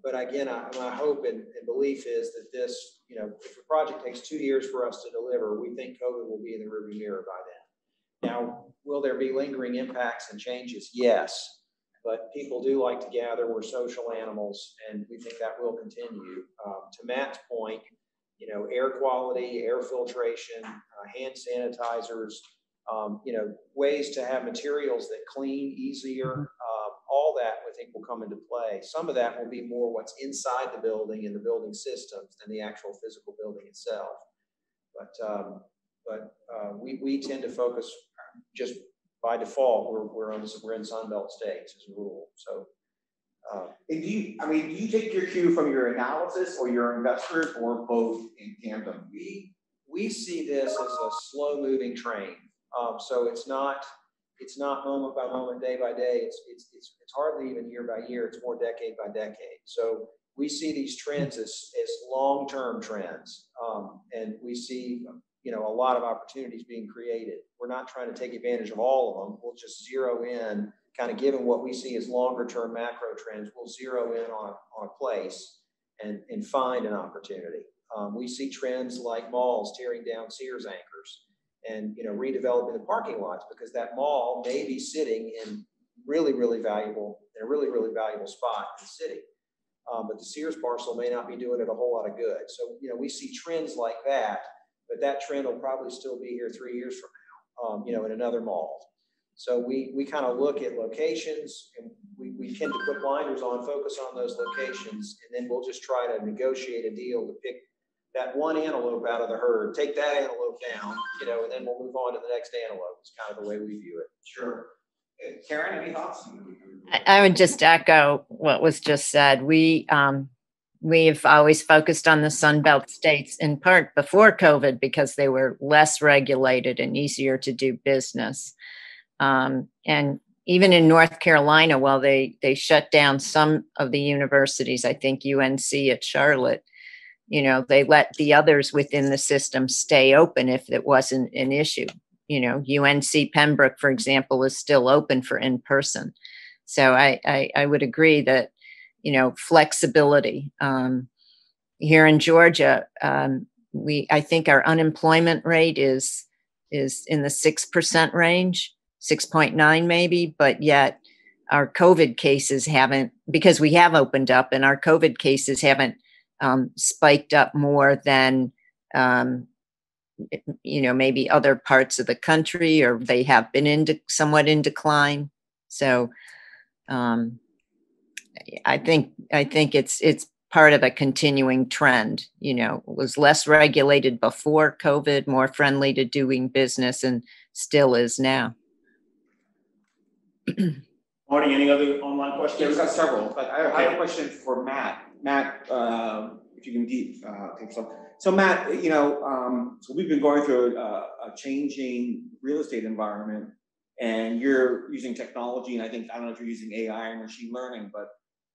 But again, my hope and belief is that this, you know, if the project takes 2 years for us to deliver, we think COVID will be in the rearview mirror by then. Now, will there be lingering impacts and changes? Yes. But people do like to gather. We're social animals, and we think that will continue. To Matt's point, you know, air quality, air filtration, hand sanitizers, you know, ways to have materials that clean easier, all that we think will come into play. Some of that will be more what's inside the building and the building systems than the actual physical building itself. But we tend to focus just by default. We're in Sunbelt states as a rule. So. And do you take your cue from your analysis or your investors, or both in tandem? We see this as a slow moving train. So it's not moment by moment, day by day. It's hardly even year by year. It's more decade by decade. So we see these trends as long-term trends, and we see, you know, a lot of opportunities being created. We're not trying to take advantage of all of them. We'll just zero in, kind of given what we see as longer-term macro trends. We'll zero in on a place and find an opportunity. We see trends like malls tearing down Sears anchors and, you know, redeveloping the parking lots because that mall may be sitting in a really valuable spot in the city. But the Sears parcel may not be doing it a whole lot of good. So, you know, we see trends like that, but that trend will probably still be here 3 years from now, you know, in another mall. So we kind of look at locations, and we tend to put blinders on, focus on those locations, and then we'll just try to negotiate a deal to pick that one antelope out of the herd, take that antelope down, and then we'll move on to the next antelope. It's kind of the way we view it. Sure. Karen, any thoughts? I would just echo what was just said. We've always focused on the Sunbelt states, in part before COVID, because they were less regulated and easier to do business. And even in North Carolina, while they shut down some of the universities, I think UNC at Charlotte, they let the others within the system stay open if it wasn't an issue. UNC Pembroke, for example, is still open for in-person. So I would agree that, flexibility. Here in Georgia, I think our unemployment rate is in the 6% range, 6.9 maybe, but yet our COVID cases haven't, because we have opened up, and our COVID cases haven't spiked up more than, maybe other parts of the country, or they have been somewhat in decline. So I think it's part of a continuing trend. It was less regulated before COVID, more friendly to doing business, and still is now. Marty, any other online questions? Yeah, we've got several, but I have a question for Matt. Matt, if you can take some. So Matt, so we've been going through a changing real estate environment, and you're using technology, and I don't know if you're using AI and machine learning, but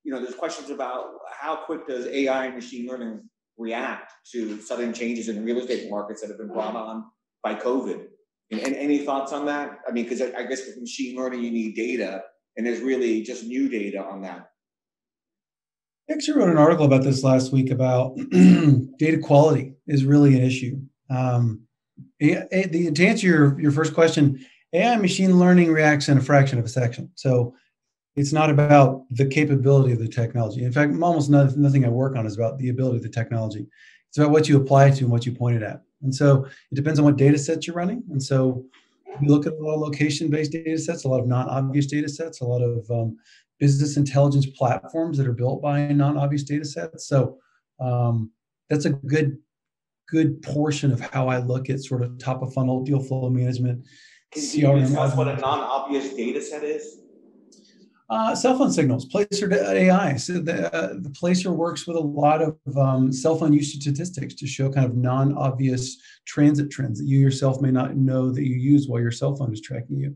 there's questions about how quick does AI and machine learning react to sudden changes in real estate markets that have been brought on by COVID. And any thoughts on that? I mean, because I guess with machine learning, you need data, and there's really just new data on that. I actually wrote an article about this last week about data quality is really an issue. To answer your first question, AI machine learning reacts in a fraction of a second. So it's not about the capability of the technology. In fact, almost nothing I work on is about the ability of the technology. It's about what you apply to and what you point it at. And so it depends on what data sets you're running. And so you look at a lot of location-based data sets, a lot of non-obvious data sets, a lot of business intelligence platforms that are built by non-obvious data sets. So that's a good portion of how I look at sort of top of funnel deal flow management. Can you discuss what a non-obvious data set is? Cell phone signals, Placer AI. So the Placer works with a lot of cell phone usage statistics to show kind of non-obvious transit trends that you yourself may not know that you use while your cell phone is tracking you.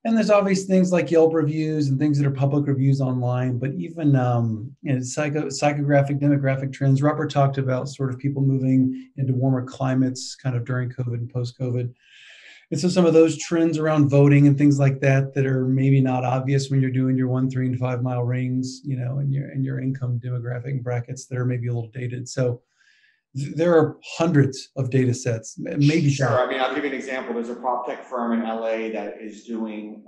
And there's obvious things like Yelp reviews and things that are public reviews online, but even psychographic, demographic trends. Robert talked about sort of people moving into warmer climates kind of during COVID and post-COVID. And so some of those trends around voting and things like that are maybe not obvious when you're doing your 1, 3, and 5 mile rings, and your income demographic brackets that are maybe a little dated. So there are hundreds of data sets, maybe. Sure. I mean, I'll give you an example. There's a prop tech firm in LA that is doing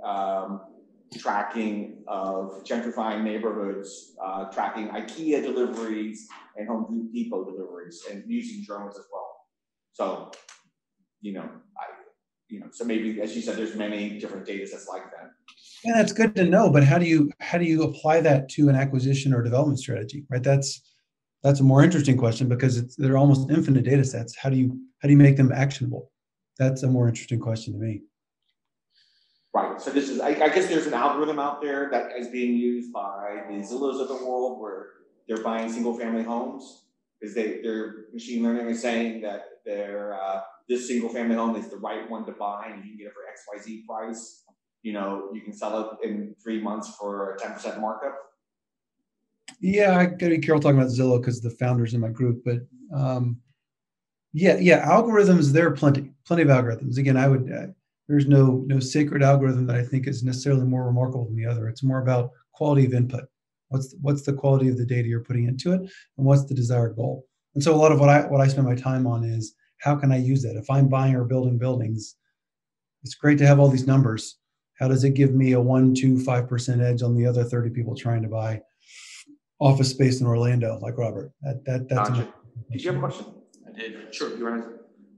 tracking of gentrifying neighborhoods, tracking IKEA deliveries and Home Depot deliveries, and using drones as well. So, so maybe, as you said, there's many different data sets like that. Yeah, that's good to know. But how do you apply that to an acquisition or development strategy, right? That's a more interesting question, because they're almost infinite data sets. How do you make them actionable? That's a more interesting question to me. Right. So this is, I guess there's an algorithm out there that is being used by the Zillows of the world, where they're buying single family homes, because their machine learning is saying that this single family home is the right one to buy, and you can get it for XYZ price. You can sell it in 3 months for a 10% markup. Yeah, I gotta be careful talking about Zillow because the founders in my group, but algorithms, there are plenty of algorithms. Again, there's no sacred algorithm that I think is necessarily more remarkable than the other. It's more about quality of input. What's the quality of the data you're putting into it, and what's the desired goal? And so a lot of what I spend my time on is, how can I use that? If I'm buying or building buildings, it's great to have all these numbers. How does it give me a 1, 2, 5% edge on the other 30 people trying to buy office space in Orlando, like Robert? That's gotcha. Did you have a question? I did. Sure. You want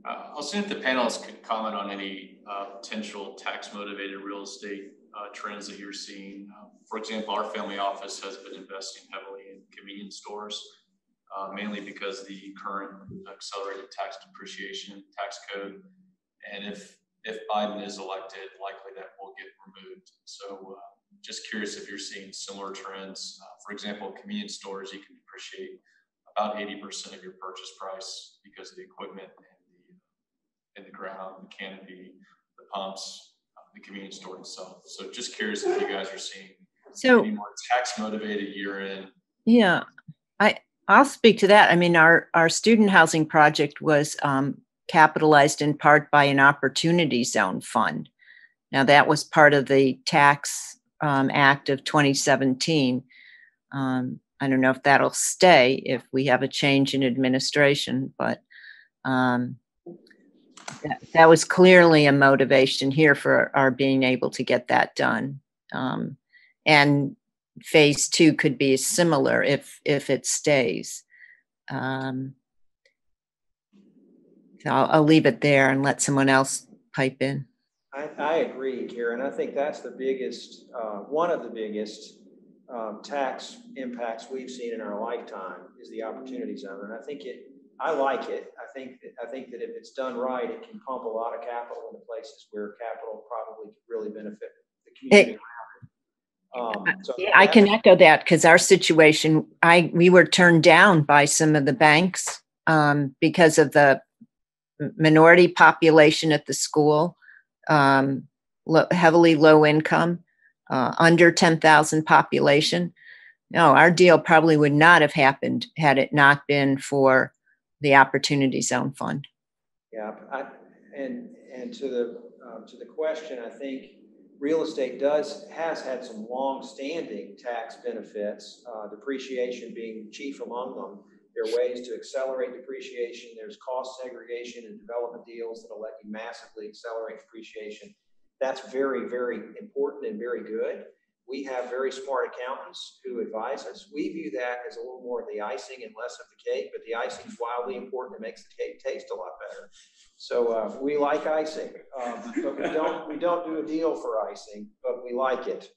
I was seeing if the panelists could comment on any potential tax-motivated real estate trends that you're seeing. For example, our family office has been investing heavily in convenience stores, mainly because the current accelerated tax depreciation tax code. And if Biden is elected, likely that will get removed. So just curious if you're seeing similar trends. For example, convenience stores, you can depreciate about 80% of your purchase price because of the equipment and the ground, the canopy, the pumps, the convenience store itself. So just curious if you guys are seeing any more tax motivated year in. Yeah, I'll speak to that. I mean, our student housing project was capitalized in part by an opportunity zone fund. Now that was part of the Tax Act of 2017. I don't know if that'll stay if we have a change in administration, but that was clearly a motivation here for our being able to get that done. And phase 2 could be similar if it stays. So I'll leave it there and let someone else pipe in. I agree, Karen. I think that's the biggest, one of the biggest tax impacts we've seen in our lifetime is the opportunity zone. And I like it. I think that if it's done right, it can pump a lot of capital into places where capital probably could really benefit the community around it. Yeah, I can echo that because our situation, we were turned down by some of the banks because of the minority population at the school, heavily low income, under 10,000 population. No, our deal probably would not have happened had it not been for the Opportunity Zone Fund. Yeah, and to the question, I think real estate has had some long-standing tax benefits, depreciation being chief among them. There are ways to accelerate depreciation. There's cost segregation and development deals that'll let you massively accelerate depreciation. That's very, very important and very good. We have very smart accountants who advise us. We view that as a little more of the icing and less of the cake, but the icing is wildly important. It makes the cake taste a lot better. So we like icing, but we don't do a deal for icing, but we like it.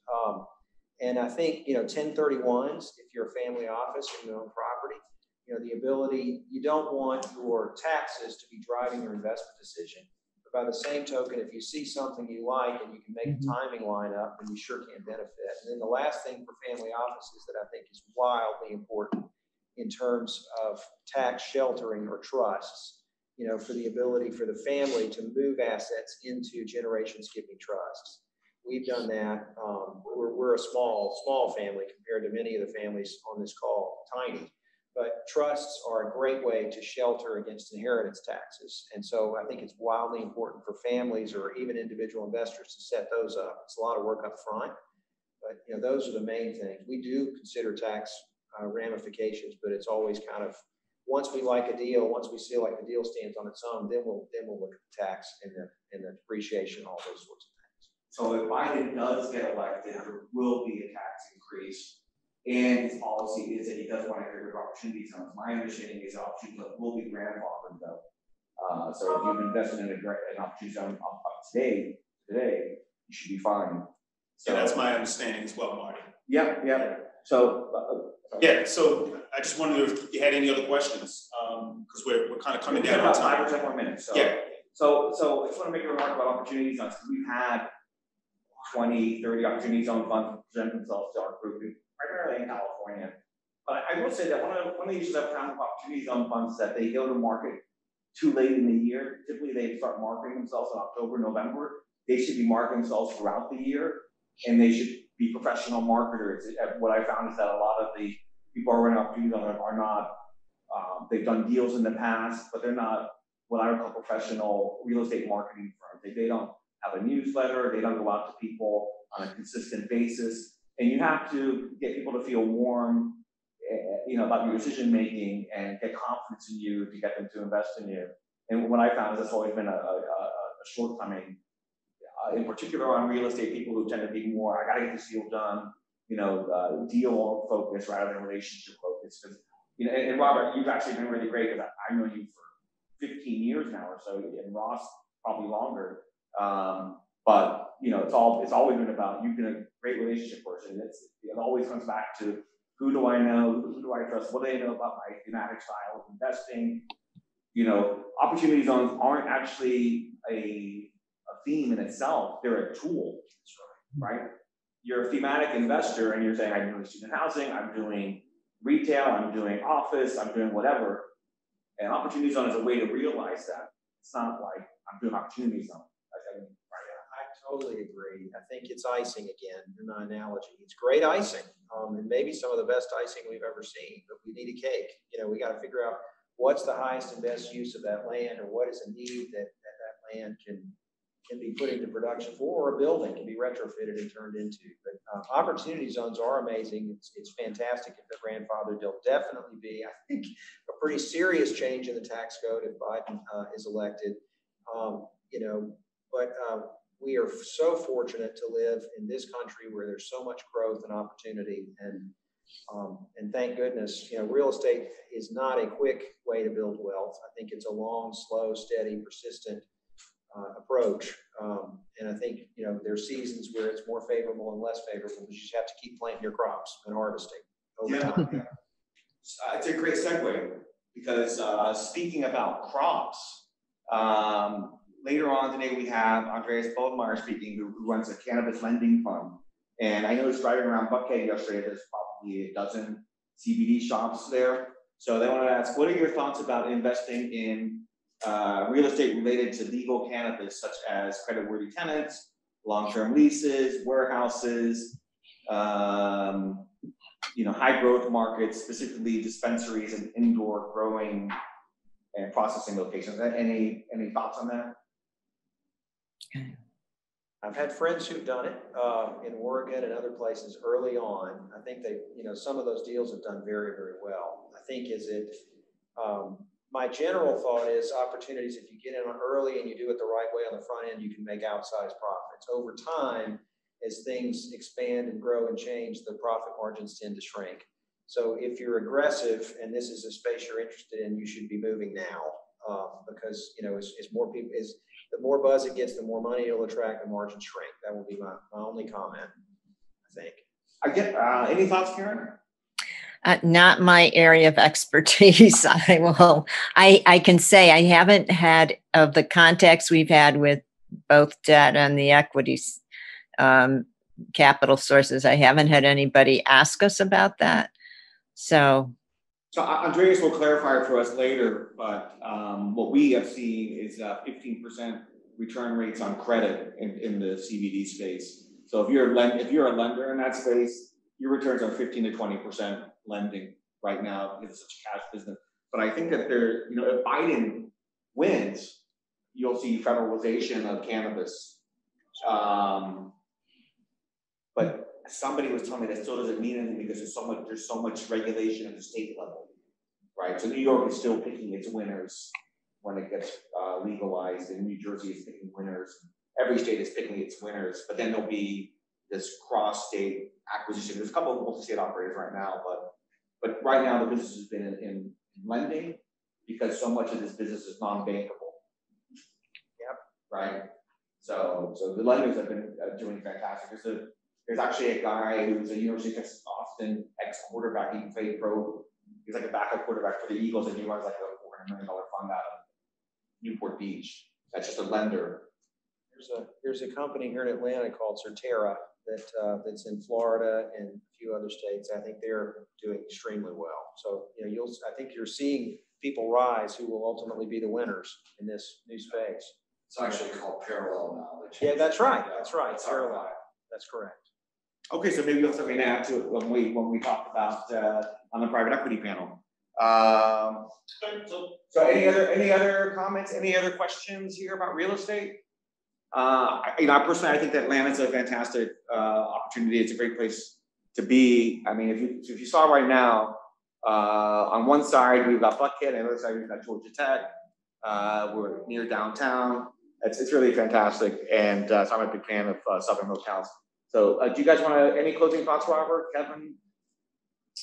And I think 1031s, if you're a family office or you own property, the ability, you don't want your taxes to be driving your investment decision. By the same token, if you see something you like and you can make the timing line up, then you sure can benefit. And then the last thing for family offices that I think is wildly important in terms of tax sheltering or trusts, for the ability for the family to move assets into generation skipping trusts. We've done that. We're a small family compared to many of the families on this call, tiny. But trusts are a great way to shelter against inheritance taxes. And so I think it's wildly important for families or even individual investors to set those up. It's a lot of work up front, but those are the main things. We do consider tax ramifications, but it's always kind of, once we like a deal, once we feel like the deal stands on its own, then we'll look at the tax and the depreciation, all those sorts of things. So if Biden does get elected, there will be a tax increase. And his policy is that he does want to get rid of opportunity zones. My understanding is opportunity zones will be grandfathered though. So if you've invested in an opportunity zone up today, you should be fine. So yeah, that's my understanding as well, Marty. Yeah. So so I just wondered if you had any other questions, because we're kind of coming down on time. 5 or 10 more minutes. So, yeah. So I just want to make a remark about opportunity zones because we've had 20, 30 opportunity zone funds present themselves to our group, primarily in California. But I will say that one of the issues I've found with opportunity zone funds is that they go to market too late in the year. Typically, they start marketing themselves in October, November. They should be marketing themselves throughout the year, and they should be professional marketers. What I found is that a lot of the people who are running opportunity zones are not. They've done deals in the past, but they're not what I would call professional real estate marketing firms. They don't have a newsletter. They don't go out to people on a consistent basis. And you have to get people to feel warm, about your decision making and get confidence in you to get them to invest in you. And what I found is that's always been a shortcoming, in particular on real estate people who tend to be more, I got to get this deal done, deal focused rather than relationship focused. Because, and Robert, you've actually been really great because I know you for 15 years now or so, and Ross probably longer. But you know, it's always been about you being a great relationship person. It always comes back to who do I know, who do I trust, what do they know about my thematic style of investing. You know, opportunity zones aren't actually a theme in itself; they're a tool, right? You're a thematic investor, and you're saying, I'm doing student housing, I'm doing retail, I'm doing office, I'm doing whatever. And opportunity zone is a way to realize that. It's not like I'm doing opportunity zone. I totally agree. I think it's icing again, in my analogy. It's great icing, and maybe some of the best icing we've ever seen, but we need a cake. You know, we got to figure out what's the highest and best use of that land, or what is a need that land can be put into production for, or a building can be retrofitted and turned into. But opportunity zones are amazing. It's fantastic if they're grandfathered. They'll definitely be, I think, a pretty serious change in the tax code if Biden is elected. You know, but we are so fortunate to live in this country where there's so much growth and opportunity, and thank goodness, you know, real estate is not a quick way to build wealth. I think it's a long, slow, steady, persistent approach. And I think, you know, there's seasons where it's more favorable and less favorable, but you just have to keep planting your crops and harvesting over time. Yeah. It's a great segue, because speaking about crops, later on today we have Andreas Boldmeyer speaking, who runs a cannabis lending fund. And I noticed driving around Buckhead yesterday, there's probably a dozen CBD shops there. So they want to ask, what are your thoughts about investing in real estate related to legal cannabis, such as creditworthy tenants, long-term leases, warehouses, you know, high growth markets, specifically dispensaries and indoor growing and processing locations? Any thoughts on that? I've had friends who've done it in Oregon and other places early on. I think they, you know, some of those deals have done very, very well. I think my general thought is opportunities, if you get in early and you do it the right way on the front end, you can make outsized profits. Over time, as things expand and grow and change, the profit margins tend to shrink. So if you're aggressive and this is a space you're interested in, you should be moving now, because, you know, as more people, the more buzz it gets, the more money it'll attract, the margins shrink. That will be my only comment, I think. I get any thoughts, Karen? Not my area of expertise. I can say I haven't had, of the contacts we've had with both debt and the equities capital sources, I haven't had anybody ask us about that. So Andreas will clarify for us later, but what we have seen is 15% return rates on credit in the CBD space. So if you're a lender in that space, your returns are 15 to 20% lending right now because it's such a cash business. But I think that you know, if Biden wins, you'll see federalization of cannabis. But somebody was telling me that still doesn't mean anything because there's so much regulation at the state level, right? So New York is still picking its winners when it gets legalized, and New Jersey is picking winners. Every state is picking its winners, but then there'll be this cross-state acquisition. There's a couple of multi-state operators right now, but right now the business has been in lending because so much of this business is non-bankable. Yep. Right. So the lenders have been doing fantastic. There's actually a guy who's a University of Texas Austin ex-quarterback. He played pro. He's like a backup quarterback for the Eagles, and he runs like a $400 million fund out of Newport Beach. That's just a lender. There's a company here in Atlanta called Certera that's in Florida and a few other states. I think they're doing extremely well. So, you know, I think you're seeing people rise who will ultimately be the winners in this new space. It's actually called parallel knowledge. Yeah, that's right. That's right. Parallel. That's correct. Okay, so maybe we'll have something to add to it when we talk about on the private equity panel. So any other comments? Any other questions here about real estate? You know, personally, I think that Atlanta's a fantastic opportunity. It's a great place to be. I mean, if you saw right now, on one side we've got Buckhead, and on the other side we've got Georgia Tech. We're near downtown. It's really fantastic, and so I'm a big fan of Southern hotels. So, do you guys want any closing thoughts, Robert, Kevin,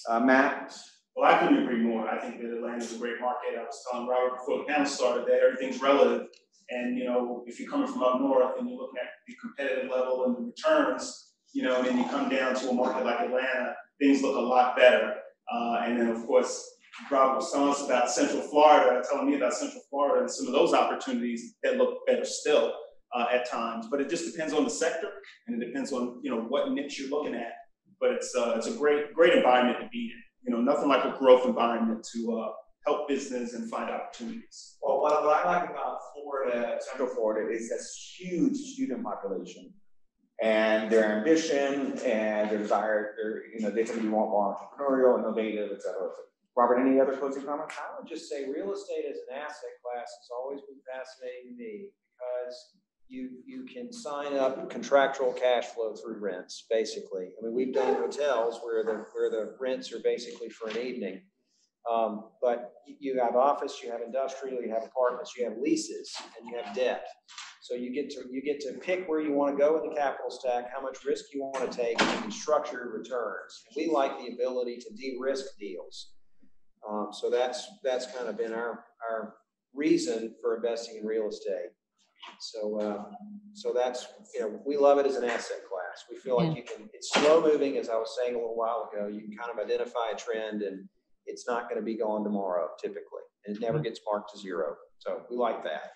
Matt? Well, I couldn't agree more. I think that Atlanta is a great market. I was telling Robert before the panel started that everything's relative. And, you know, if you're coming from up north and you're looking at the competitive level and the returns, you know, and then you come down to a market like Atlanta, things look a lot better. And then, of course, Robert was telling us about Central Florida, telling me about Central Florida and some of those opportunities that look better still at times. But it just depends on the sector, and it depends on, you know, what niche you're looking at. But it's a great environment to be in. You know, nothing like a growth environment to help business and find opportunities. Well, what I like about Florida, Central Florida, is this huge student population, and their ambition and their desire. You know, they tend to be more entrepreneurial, innovative, et cetera. Robert, any other closing comments? I would just say real estate as an asset class has always been fascinating to me because you can sign up contractual cash flow through rents, basically. I mean, we've done hotels where the rents are basically for an evening. But you have office, you have industrial, you have apartments, you have leases, and you have debt. So you get to pick where you want to go in the capital stack, how much risk you want to take, and you can structure your returns. And we like the ability to de-risk deals. So that's kind of been our reason for investing in real estate. So that's, you know, we love it as an asset class. We feel like it's slow moving, as I was saying a little while ago. You can kind of identify a trend, and it's not going to be gone tomorrow typically, and it never gets marked to zero. So we like that.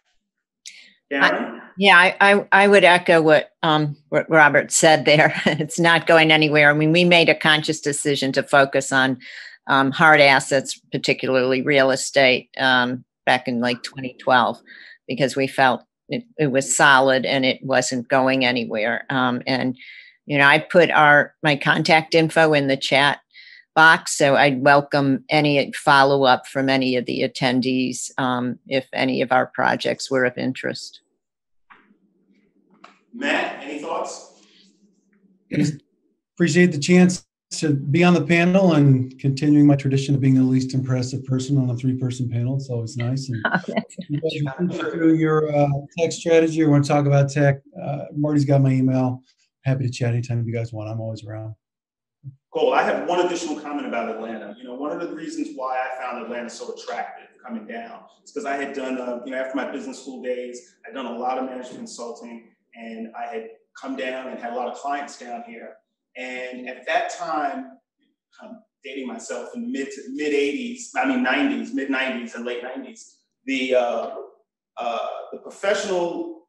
I would echo what Robert said there. It's not going anywhere. I mean, we made a conscious decision to focus on hard assets, particularly real estate, back in like 2012, because we felt it was solid and it wasn't going anywhere. And, you know, I put my contact info in the chat box, so I'd welcome any follow-up from any of the attendees if any of our projects were of interest. Matt, any thoughts? Appreciate the chance to be on the panel and continuing my tradition of being the least impressive person on a 3-person panel. It's always nice. And through your tech strategy or want to talk about tech, Marty's got my email. Happy to chat anytime you guys want. I'm always around. Cool. I have one additional comment about Atlanta. You know, one of the reasons why I found Atlanta so attractive coming down is because I had done, you know, after my business school days, I'd done a lot of management consulting, and I had come down and had a lot of clients down here. And at that time, I'm dating myself, in the mid 90s, mid 90s and late 90s, the professional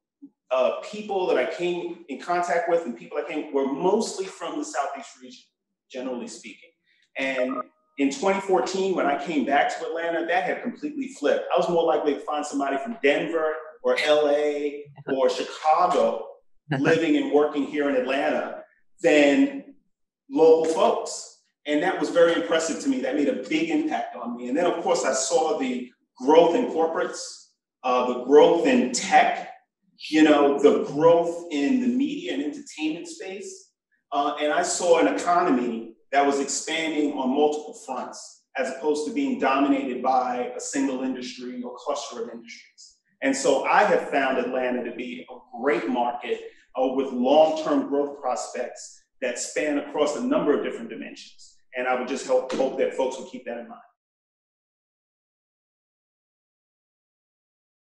people that I came in contact with and people I came were mostly from the Southeast region, generally speaking. And in 2014, when I came back to Atlanta, that had completely flipped. I was more likely to find somebody from Denver or LA or Chicago living and working here in Atlanta than local folks. And that was very impressive to me. That made a big impact on me. And then, of course, I saw the growth in corporates, the growth in tech, you know, the growth in the media and entertainment space. And I saw an economy that was expanding on multiple fronts, as opposed to being dominated by a single industry or cluster of industries. And so I have found Atlanta to be a great market with long-term growth prospects that span across a number of different dimensions. And I would just hope that folks would keep that in mind.